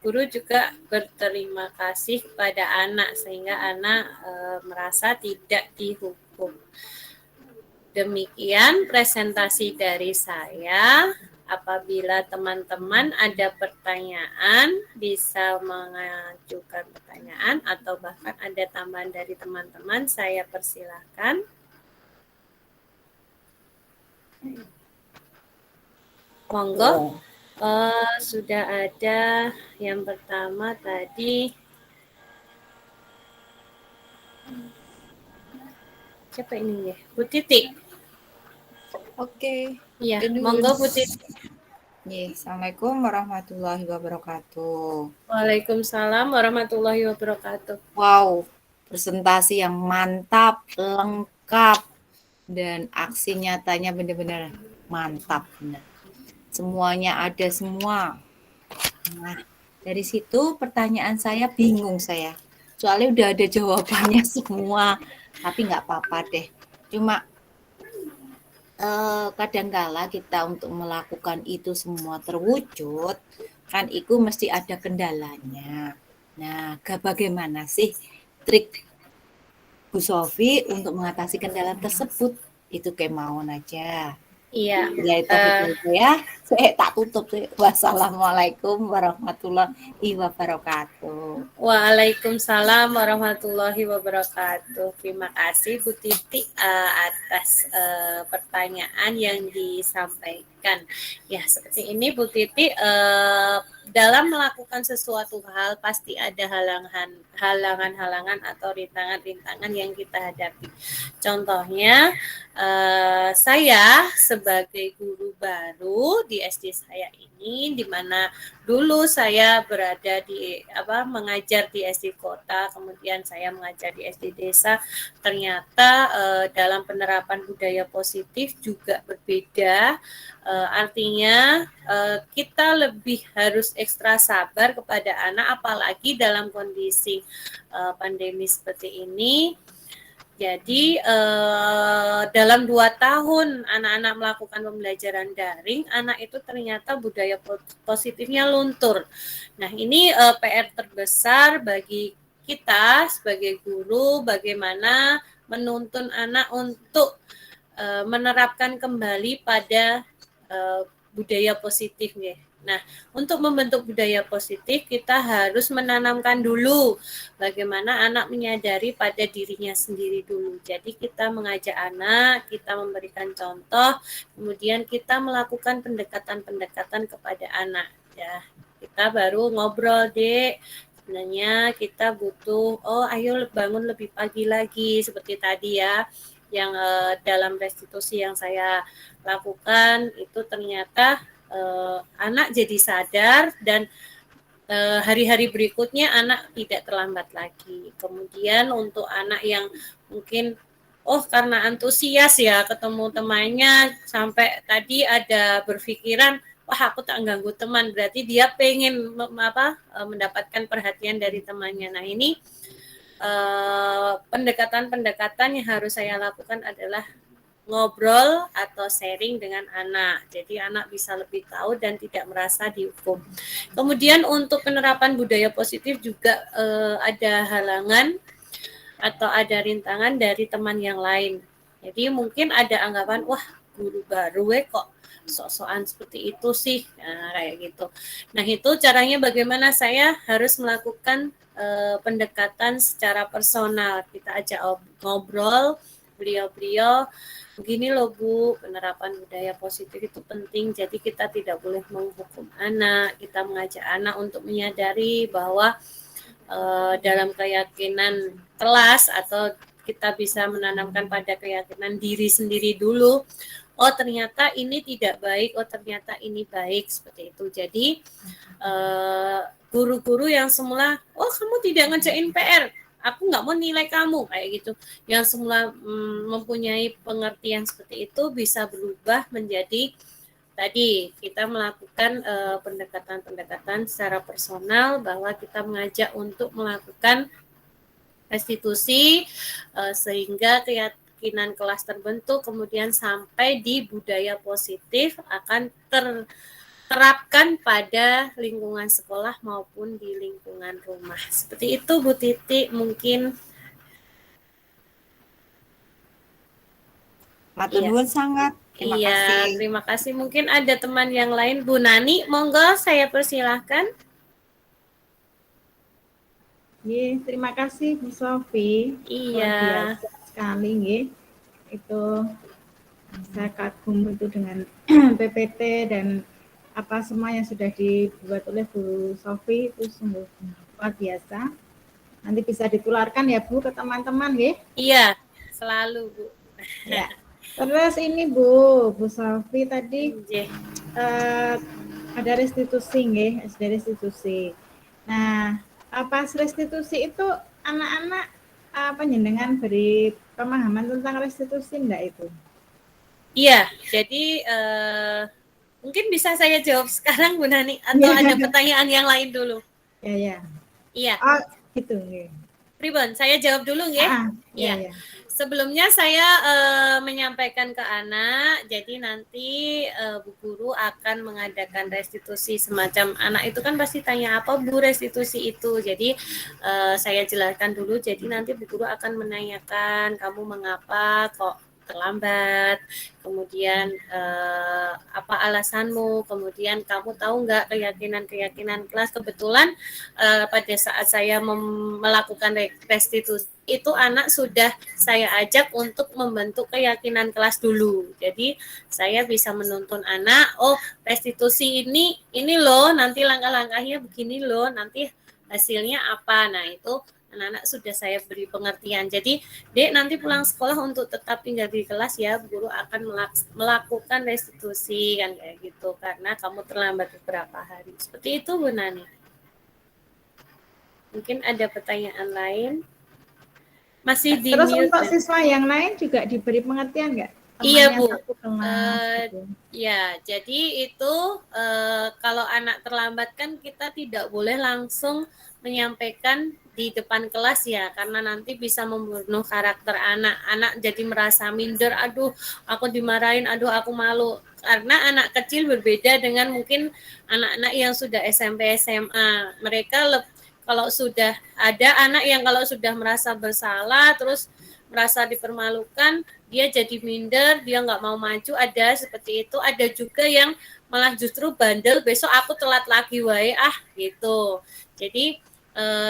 guru juga berterima kasih kepada anak sehingga anak merasa tidak dihukum. Demikian presentasi dari saya. Apabila teman-teman ada pertanyaan, bisa mengajukan pertanyaan atau bahkan ada tambahan dari teman-teman, saya persilahkan. Monggo. Sudah ada yang pertama tadi. Siapa ini ya? Bu Titi. Oke. Iya, Ini monggo Bu dulu. Titi. Assalamualaikum warahmatullahi wabarakatuh. Waalaikumsalam warahmatullahi wabarakatuh. Wow, presentasi yang mantap, lengkap, dan aksi nyatanya benar-benar mantap. Benar. Semuanya ada semua. Nah, dari situ pertanyaan saya bingung saya. Soalnya udah ada jawabannya semua, tapi nggak apa-apa deh. Cuma kadangkala kita untuk melakukan itu semua terwujud, kan itu mesti ada kendalanya. Nah, bagaimana sih trik Bu Sofi untuk mengatasi kendala tersebut? Itu kemauan aja. Iya. Ya itu ya. Saya tak tutup. Wassalamualaikum warahmatullahi wabarakatuh. Waalaikumsalam warahmatullahi wabarakatuh. Terima kasih Bu Titi atas pertanyaan yang disampaikan. Ya, seperti ini Bu Titi, dalam melakukan sesuatu hal pasti ada halangan-halangan atau rintangan-rintangan yang kita hadapi. Contohnya, saya sebagai guru baru di SD saya ini, di mana dulu saya berada di mengajar di SD kota, kemudian saya mengajar di SD desa. Ternyata dalam penerapan budaya positif juga berbeda. Artinya kita lebih harus ekstra sabar kepada anak, apalagi dalam kondisi pandemi seperti ini. Jadi dalam 2 tahun anak-anak melakukan pembelajaran daring, anak itu ternyata budaya positifnya luntur. Nah, ini PR terbesar bagi kita sebagai guru, bagaimana menuntun anak untuk menerapkan kembali pada budaya positif ya. Nah, untuk membentuk budaya positif kita harus menanamkan dulu bagaimana anak menyadari pada dirinya sendiri dulu. Jadi kita mengajak anak, kita memberikan contoh, kemudian kita melakukan pendekatan-pendekatan kepada anak. Ya, kita baru ngobrol, Dek. Sebenarnya kita butuh, ayo bangun lebih pagi lagi seperti tadi ya. Yang dalam restitusi yang saya lakukan itu ternyata anak jadi sadar dan hari-hari berikutnya anak tidak terlambat lagi. Kemudian untuk anak yang mungkin karena antusias ya ketemu temannya sampai tadi ada berpikiran wah aku tak ganggu teman, berarti dia pengen mendapatkan perhatian dari temannya. Nah ini pendekatan-pendekatan yang harus saya lakukan adalah ngobrol atau sharing dengan anak. Jadi anak bisa lebih tahu dan tidak merasa dihukum. Kemudian untuk penerapan budaya positif juga ada halangan atau ada rintangan dari teman yang lain. Jadi mungkin ada anggapan, wah guru baru kok sok-sokan seperti itu sih, nah, kayak gitu. Nah itu caranya bagaimana saya harus melakukan pendekatan secara personal. Kita ajak ngobrol, beliau-beliau begini loh Bu, penerapan budaya positif itu penting, jadi kita tidak boleh menghukum anak, kita mengajak anak untuk menyadari bahwa dalam keyakinan kelas atau kita bisa menanamkan pada keyakinan diri sendiri dulu, oh ternyata ini tidak baik, oh ternyata ini baik, seperti itu. Jadi guru-guru yang semula, oh kamu tidak ngerjain PR, aku nggak mau nilai kamu kayak gitu, yang semula mempunyai pengertian seperti itu bisa berubah menjadi tadi kita melakukan pendekatan-pendekatan secara personal, bahwa kita mengajak untuk melakukan restitusi sehingga keyakinan kelas terbentuk, kemudian sampai di budaya positif akan terapkan pada lingkungan sekolah maupun di lingkungan rumah. Seperti itu Bu Titi mungkin. Matur Iya. nuwun sangat. Terima Iya, kasih. terima kasih. Mungkin ada teman yang lain, Bu Nani, monggo saya persilahkan. Nggih, terima kasih Bu Sofi. Luar Iya, biasa sekali nggih. Itu saya kagum itu dengan PPT dan apa semua yang sudah dibuat oleh Bu Sofi itu sungguh luar biasa. Nanti bisa ditularkan ya Bu ke teman-teman nggih. iya, selalu Bu. Ya. Terus ini Bu Sofi tadi Nggih. ada restitusi nggih, ada restitusi. Nah, pas restitusi itu anak-anak panjenengan beri pemahaman tentang restitusi enggak itu? Iya, jadi mungkin bisa saya jawab sekarang Bu Nani atau Iya. ada pertanyaan yang lain dulu? Ya, ya. Iya, Oh, itu nggih. Pribon, saya jawab dulu nggih. Iya, Iya. ya. Sebelumnya saya menyampaikan ke anak, jadi nanti Bu Guru akan mengadakan restitusi semacam anak itu kan pasti tanya apa Bu restitusi itu. Jadi saya jelaskan dulu, jadi nanti Bu Guru akan menanyakan kamu mengapa kok terlambat, kemudian apa alasanmu, kemudian kamu tahu nggak keyakinan kelas. Kebetulan pada saat saya melakukan restitusi itu anak sudah saya ajak untuk membentuk keyakinan kelas dulu. Jadi saya bisa menuntun anak, oh restitusi ini loh, nanti langkah-langkahnya begini loh, nanti hasilnya apa. Nah itu anak-anak sudah saya beri pengertian. Jadi Dek nanti pulang sekolah untuk tetap tinggal di kelas ya, guru akan melakukan restitusi kan kayak gitu karena kamu terlambat beberapa hari. Seperti itu Bu Nani. Mungkin ada pertanyaan lain? Masih di Terus mute. untuk siswa yang lain juga diberi pengertian nggak? Iya Bu. Gitu. Ya, jadi itu kalau anak terlambat kan kita tidak boleh langsung menyampaikan di depan kelas ya, karena nanti bisa membunuh karakter anak. Anak jadi merasa minder, aduh aku dimarahin, aduh aku malu. Karena anak kecil berbeda dengan mungkin anak-anak yang sudah SMP, SMA. Mereka kalau sudah ada anak yang kalau sudah merasa bersalah, terus merasa dipermalukan, dia jadi minder, dia nggak mau maju, ada seperti itu. Ada juga yang malah justru bandel, besok aku telat lagi wae gitu. Jadi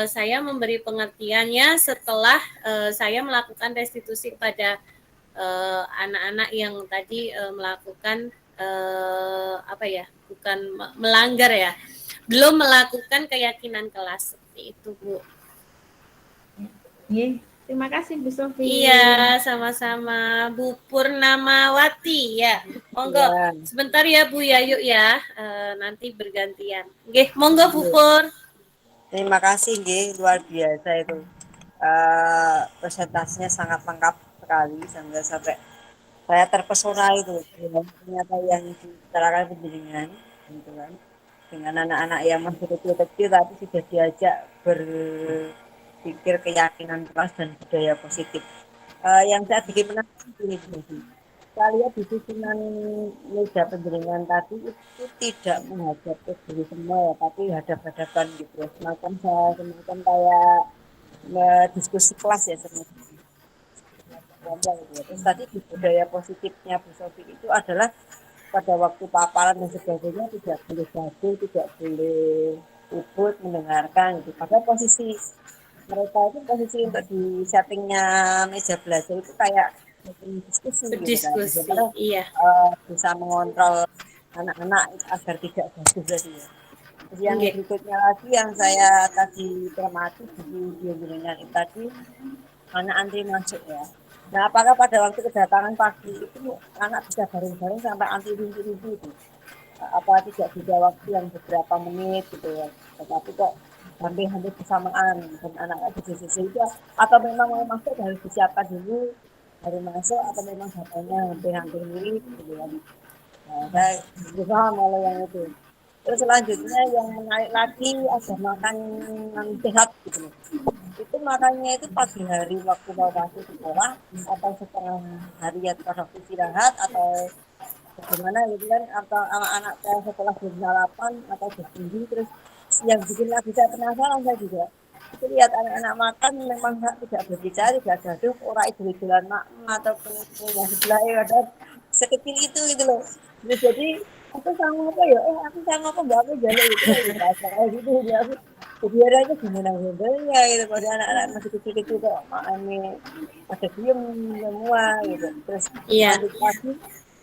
saya memberi pengertiannya setelah saya melakukan restitusi kepada anak-anak yang tadi melakukan apa ya, bukan melanggar ya, belum melakukan keyakinan kelas seperti itu Bu. Terima kasih Bu Sofi. Iya, sama-sama Bu Purnamawati ya. Monggo Ya. sebentar ya Bu Yayu ya. Nanti bergantian. Oke, monggo Bu Pur. Terima kasih nggih, luar biasa itu. Presentasinya sangat lengkap sekali sampai saya terpesona itu ternyata yang dibicarakan penjaringan gitu kan, dengan anak-anak yang masih kecil-kecil tapi sudah diajak berpikir keyakinan kelas dan budaya positif. Yang saya bikin menarik ini, saya lihat di susunan meja penjaringan tadi itu tidak menghadap ke diri semua ya, tapi hadap-hadapan gitu ya, semacam kayak diskusi kelas ya sebenarnya. Terus tadi di budaya positifnya Bu Sofi itu adalah pada waktu paparan dan sebagainya tidak boleh gaduh, tidak boleh ikut mendengarkan gitu. Pada posisi mereka itu posisi untuk di settingnya meja belajar itu kayak diskusi gitu kan. Bagaimana Iya. bisa mengontrol anak-anak agar tidak gaduh tadi ya. Terus yang berikutnya lagi yang saya tadi cermati di video jaringan itu tadi, anak antri masuk ya. Nah, apakah pada waktu kedatangan pagi itu anak bisa bareng-bareng sampai antri rindu-rindu itu? Apa tidak beda waktu yang beberapa menit gitu ya? Tetapi kok hampir-hampir bersamaan dan anak-anak di sisi itu, atau memang mau masuk harus disiapkan dulu baru masuk, atau memang datanya hampir-hampir mirip gitu ya? Nah, saya berusaha malah yang itu. Terus selanjutnya yang menarik lagi ada makan yang sehat gitu. Itu makannya itu pagi hari waktu mau masuk sekolah atau setengah hari atau waktu istirahat atau Gimana gitu kan, atau anak-anak saya setelah jam 8 atau jam 7, terus yang bikin lagi saya penasaran saya juga. Itu lihat anak-anak makan memang tidak berbicara, tidak gaduh, orang itu jalan mak ataupun yang sebelah ada sekecil itu gitu loh. Jadi aku sama apa ya? Aku sama apa mbak aku jalan gitu loh, kayak gitu ya aku. Jadi ada itu gimana ya gitu, pada anak-anak masih kecil-kecil kok makannya pada diem semua gitu. Terus Iya. lanjut lagi,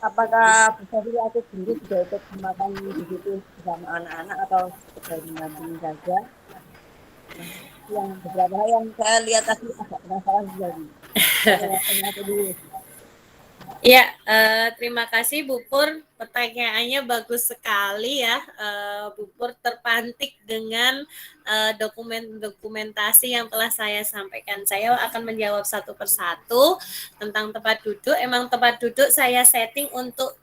apakah bisa aku sendiri juga ikut makan di situ bersama anak-anak atau sekedar mendampingi saja? Nah, yang beberapa hal yang saya lihat tadi agak penasaran jadi. Saya dulu. Ya, terima kasih Bu Pur. Pertanyaannya bagus sekali ya. Bu Pur terpantik dengan dokumentasi yang telah saya sampaikan. Saya akan menjawab satu persatu tentang tempat duduk. Emang tempat duduk saya setting untuk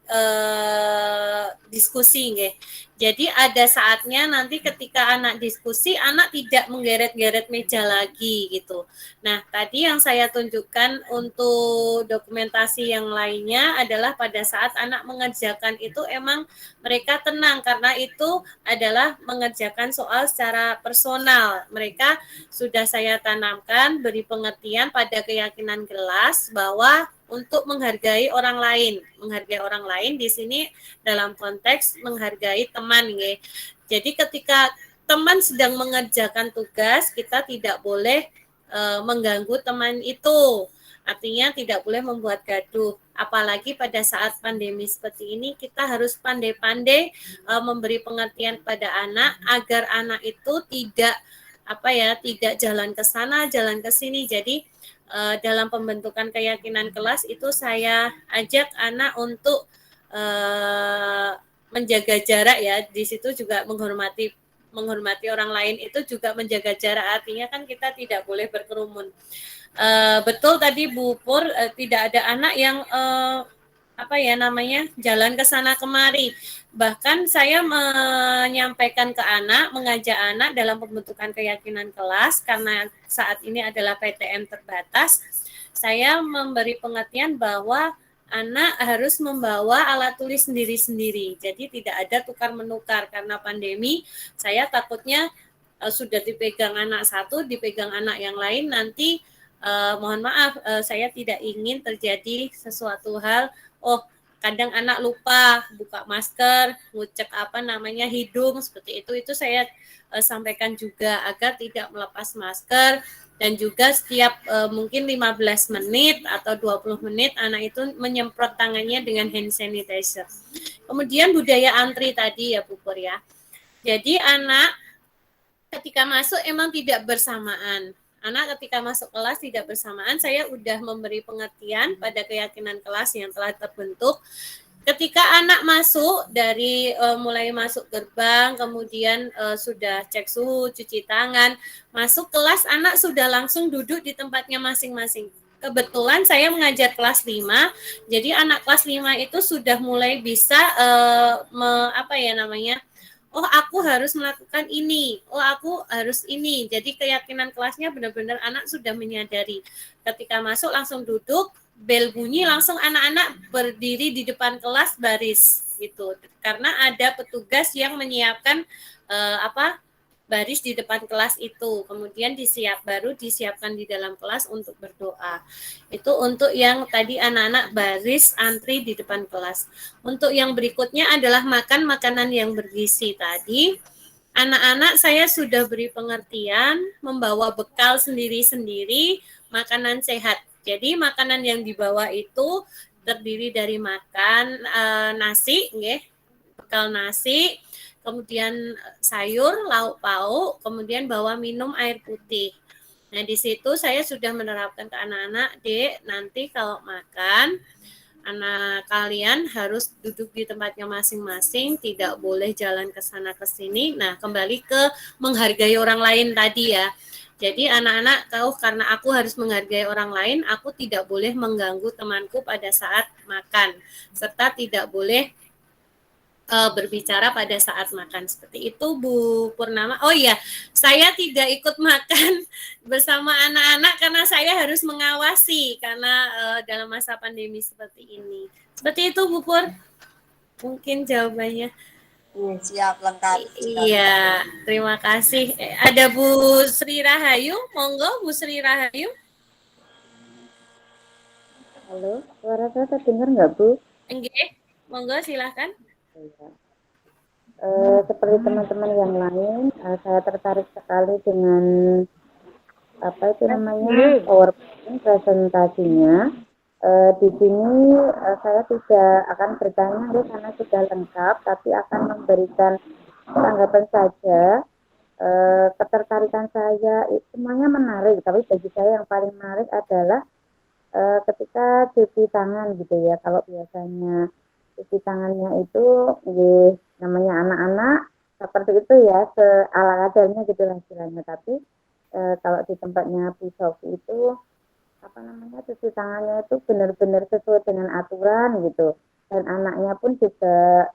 diskusi, nggih. Jadi ada saatnya nanti ketika anak diskusi, anak tidak menggeret-geret meja lagi gitu. Nah, tadi yang saya tunjukkan untuk dokumentasi yang lainnya adalah pada saat anak mengerjakan itu emang mereka tenang karena itu adalah mengerjakan soal secara personal. Mereka sudah saya tanamkan beri pengertian pada keyakinan kelas bahwa untuk menghargai orang lain. Menghargai orang lain di sini dalam konteks menghargai teman, nggih. Jadi ketika teman sedang mengerjakan tugas, kita tidak boleh mengganggu teman itu. Artinya tidak boleh membuat gaduh. Apalagi pada saat pandemi seperti ini, kita harus pandai-pandai memberi pengertian pada anak agar anak itu tidak tidak jalan ke sana, jalan ke sini. Jadi dalam pembentukan keyakinan kelas itu saya ajak anak untuk menjaga jarak ya. Di situ juga menghormati orang lain itu juga menjaga jarak, artinya kan kita tidak boleh berkerumun. Betul tadi Bu Pur, tidak ada anak yang jalan ke sana kemari. Bahkan saya menyampaikan ke anak, mengajak anak dalam pembentukan keyakinan kelas karena saat ini adalah PTM terbatas. Saya memberi pengertian bahwa anak harus membawa alat tulis sendiri-sendiri. Jadi tidak ada tukar-menukar karena pandemi. Saya takutnya sudah dipegang anak satu, dipegang anak yang lain, nanti mohon maaf, saya tidak ingin terjadi sesuatu hal, kadang anak lupa buka masker, ngucek hidung, seperti itu saya sampaikan juga agar tidak melepas masker. Dan juga setiap mungkin 15 menit atau 20 menit anak itu menyemprot tangannya dengan hand sanitizer. Kemudian budaya antri tadi ya Bu Pur ya. Jadi anak ketika masuk emang tidak bersamaan. Anak ketika masuk kelas tidak bersamaan, saya sudah memberi pengertian pada keyakinan kelas yang telah terbentuk. Ketika anak masuk dari mulai masuk gerbang, kemudian sudah cek suhu, cuci tangan, masuk kelas anak sudah langsung duduk di tempatnya masing-masing. Kebetulan saya mengajar kelas 5, jadi anak kelas 5 itu sudah mulai bisa aku harus melakukan ini, aku harus ini. Jadi keyakinan kelasnya benar-benar anak sudah menyadari. Ketika masuk langsung duduk, bel bunyi langsung anak-anak berdiri di depan kelas baris gitu. Karena ada petugas yang menyiapkan baris di depan kelas itu. Kemudian disiapkan di dalam kelas untuk berdoa. Itu untuk yang tadi anak-anak baris antri di depan kelas. Untuk yang berikutnya adalah makan makanan yang bergizi tadi. Anak-anak saya sudah beri pengertian membawa bekal sendiri-sendiri makanan sehat. Jadi makanan yang dibawa itu terdiri dari makan nasi, bekal nasi, kemudian sayur, lauk pauk, kemudian bawa minum air putih. Nah, di situ saya sudah menerapkan ke anak-anak, Dek, nanti kalau makan, anak kalian harus duduk di tempatnya masing-masing, tidak boleh jalan ke sana ke sini. Nah, kembali ke menghargai orang lain tadi ya. Jadi anak-anak tahu karena aku harus menghargai orang lain, aku tidak boleh mengganggu temanku pada saat makan, serta tidak boleh berbicara pada saat makan. Seperti itu Bu Purnama. Oh iya, saya tidak ikut makan bersama anak-anak karena saya harus mengawasi karena dalam masa pandemi seperti ini. Seperti itu Bu Pur. mungkin jawabannya. Iya, siap lengkap. Iya, terima kasih. Ada Bu Sri Rahayu, monggo Bu Sri Rahayu. Halo, suara saya terdengar nggak, Bu? Enggak, monggo silahkan. Iya. Seperti teman-teman yang lain, saya tertarik sekali dengan apa itu namanya PowerPoint presentasinya. Di sini saya tidak akan bertanya ya, karena sudah lengkap, tapi akan memberikan tanggapan saja. Ketertarikan saya semuanya menarik, tapi bagi saya yang paling menarik adalah ketika cuci tangan gitu ya. Kalau biasanya cuci tangannya itu namanya anak-anak seperti itu ya, seala kadarnya gitu lah istilahnya. Tapi kalau di tempatnya Bu Sofi itu apa namanya, cuci tangannya itu benar-benar sesuai dengan aturan gitu, dan anaknya pun juga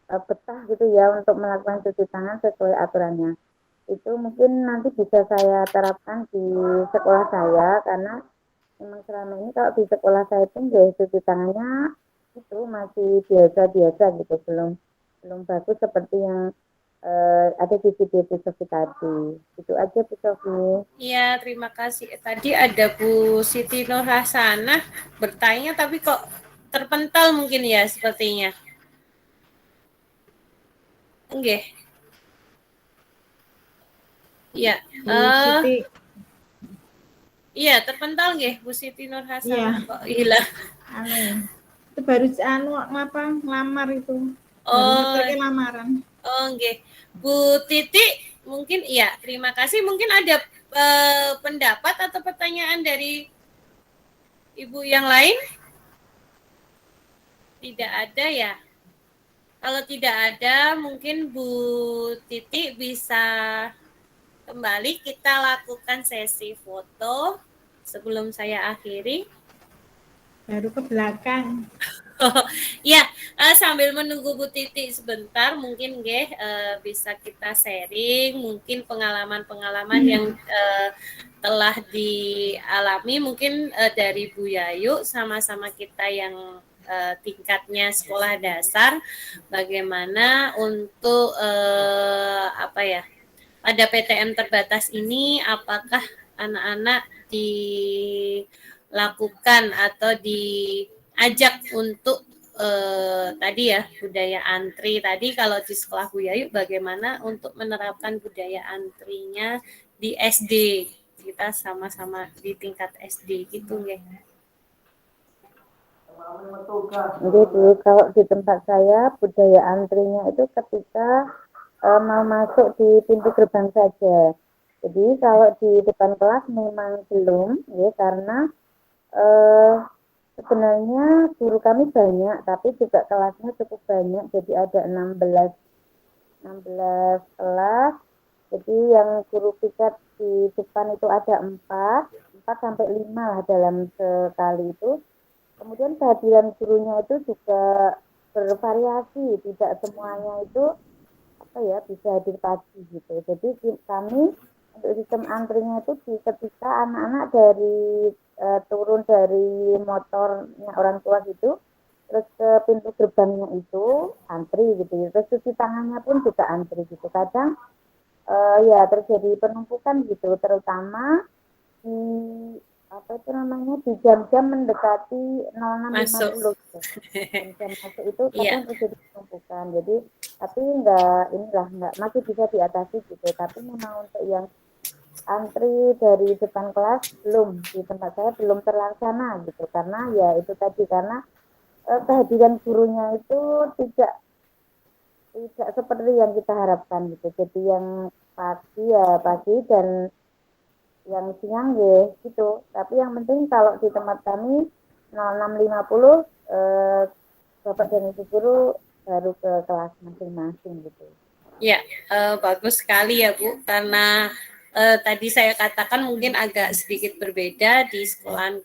betah gitu ya untuk melakukan cuci tangan sesuai aturannya. Itu mungkin nanti bisa saya terapkan di sekolah saya, karena memang selama ini kalau di sekolah saya itu ya cuci tangannya itu masih biasa-biasa gitu, belum bagus seperti yang ada di video Bu Sofi tadi. Itu aja Bu Sofi. Iya, terima kasih. Tadi ada Bu Siti Nur Hasanah bertanya, tapi kok terpental mungkin ya sepertinya. Enggak. Iya. Bu Siti, Iya, terpental nggih Bu Siti Nur Hasanah Iya. kok hilang. itu baru ngapa ngelamar itu. Baru Oh, ngetik lamaran. nggih. Bu Titi, mungkin iya, terima kasih. Mungkin ada pendapat atau pertanyaan dari Ibu yang lain? Tidak ada ya? Kalau tidak ada, mungkin Bu Titi bisa kembali kita lakukan sesi foto sebelum saya akhiri. Baru ke belakang. Ya, sambil menunggu Bu Titi sebentar, mungkin bisa kita sharing mungkin pengalaman-pengalaman yang telah dialami mungkin dari Bu Yayu, sama-sama kita yang tingkatnya sekolah dasar, bagaimana untuk apa ya, pada PTM terbatas ini apakah anak-anak dilakukan atau diajak untuk tadi ya budaya antri tadi. Kalau di sekolah Bu Yayu bagaimana untuk menerapkan budaya antrinya di SD, kita sama-sama di tingkat SD gitu ya. Jadi kalau di tempat saya budaya antrinya itu ketika mau masuk di pintu gerbang saja. Jadi kalau di depan kelas memang belum ya, karena sebenarnya guru kami banyak, tapi juga kelasnya cukup banyak. Jadi ada 16 kelas. Jadi yang guru piket di depan itu ada 4 sampai 5 lah dalam sekali itu. Kemudian kehadiran gurunya itu juga bervariasi, tidak semuanya itu apa ya bisa hadir pagi gitu. Jadi kami untuk sistem antrinya itu ketika anak-anak dari turun dari motornya orang tua gitu, terus ke pintu gerbangnya itu antri gitu. Terus cuci tangannya pun juga antri gitu. Kadang ya terjadi penumpukan gitu, terutama di apa itu namanya di jam-jam mendekati 06.50 gitu. Jam masuk itu kadang terjadi penumpukan. Jadi tapi enggak masih bisa diatasi gitu. Tapi memang untuk yang antri dari depan kelas belum, di tempat saya belum terlaksana gitu, karena ya itu tadi, karena kehadiran gurunya itu tidak seperti yang kita harapkan gitu. Jadi yang pagi dan yang siang ya gitu. Tapi yang penting kalau di tempat kami 06.50 Bapak dan Ibu guru baru ke kelas masing-masing gitu. Ya, bagus sekali ya Bu, karena tadi saya katakan mungkin agak sedikit berbeda di sekolah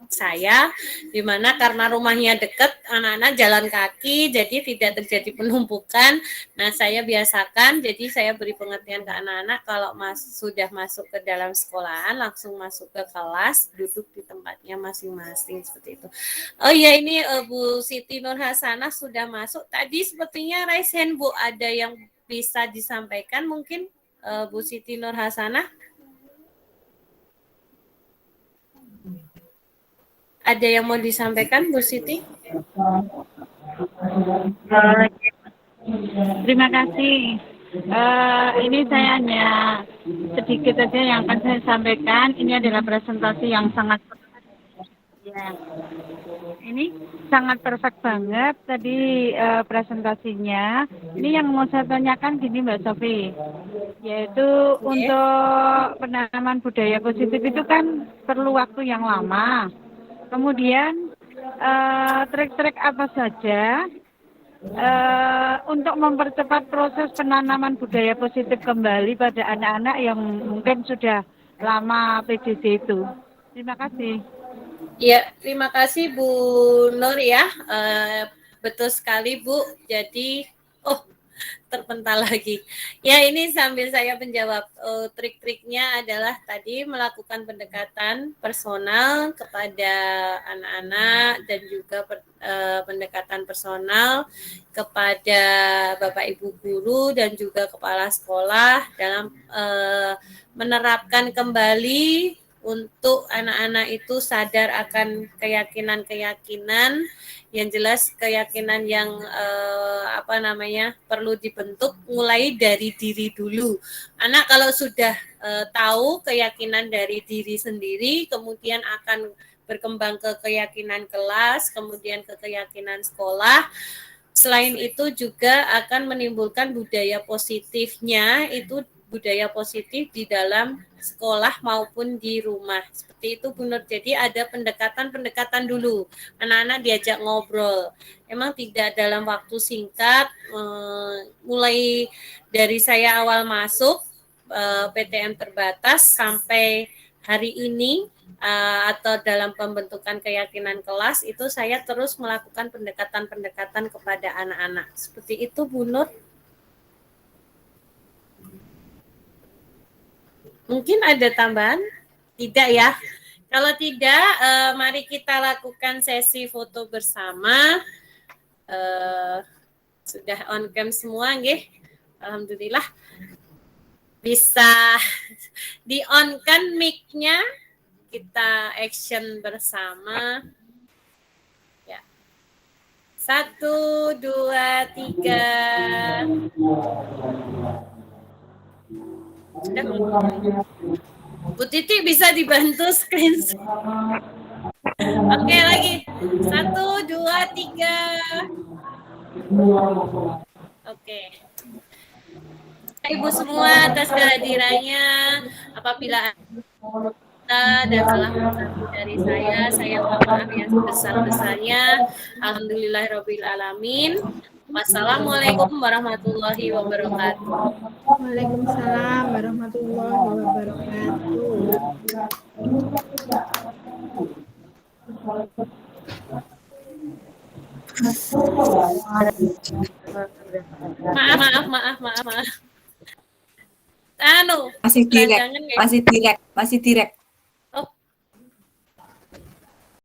saya, di mana karena rumahnya dekat, anak-anak jalan kaki, jadi tidak terjadi penumpukan. Nah, saya biasakan, jadi saya beri pengertian ke anak-anak kalau sudah masuk ke dalam sekolahan, langsung masuk ke kelas, duduk di tempatnya masing-masing seperti itu. Oh ya, ini Bu Siti Nur Hasanah sudah masuk. Tadi sepertinya raise hand, Bu, ada yang bisa disampaikan mungkin Bu Siti Nur Hasanah? Ada yang mau disampaikan, Bu Siti? Terima kasih. Ini saya hanya sedikit saja yang akan saya sampaikan. Ini adalah presentasi yang sangat ya. Ini sangat perfect banget tadi presentasinya. Ini yang mau saya tanyakan gini Mbak Sofi, yaitu untuk penanaman budaya positif itu kan perlu waktu yang lama. Kemudian trik-trik apa saja untuk mempercepat proses penanaman budaya positif kembali pada anak-anak yang mungkin sudah lama PJJ itu. Terima kasih. Ya, terima kasih Bu Nur ya. Betul sekali Bu. Jadi, terpental lagi. Ya, ini sambil saya menjawab, trik-triknya adalah tadi melakukan pendekatan personal kepada anak-anak dan juga pendekatan personal kepada Bapak Ibu guru dan juga kepala sekolah dalam menerapkan kembali untuk anak-anak itu sadar akan keyakinan-keyakinan yang jelas, keyakinan yang perlu dibentuk mulai dari diri dulu. Anak kalau sudah tahu keyakinan dari diri sendiri, kemudian akan berkembang ke keyakinan kelas, kemudian ke keyakinan sekolah. Selain itu juga akan menimbulkan budaya positifnya, itu budaya positif di dalam sekolah maupun di rumah. Seperti itu Bu Nur. Jadi ada pendekatan-pendekatan dulu. Anak-anak diajak ngobrol. Emang tidak dalam waktu singkat, mulai dari saya awal masuk PTM terbatas sampai hari ini atau dalam pembentukan keyakinan kelas itu saya terus melakukan pendekatan-pendekatan kepada anak-anak. Seperti itu Bu Nur. Mungkin ada tambahan? Tidak ya? Kalau tidak, mari kita lakukan sesi foto bersama. Sudah on cam semua, nggih? Alhamdulillah. Bisa di-on-kan mic-nya. Kita action bersama. Ya. 1, 2, 3. Bu Titi bisa dibantu screenshot. Oke, lagi. 1, 2, 3. Oke. Ibu semua atas kehadirannya. Apabila dan salah satu dari saya mohon maaf yang sebesar-besarnya. Alhamdulillahirabbil alamin. Wassalamualaikum warahmatullahi wabarakatuh. Waalaikumsalam warahmatullahi wabarakatuh. Maaf. Masih direct.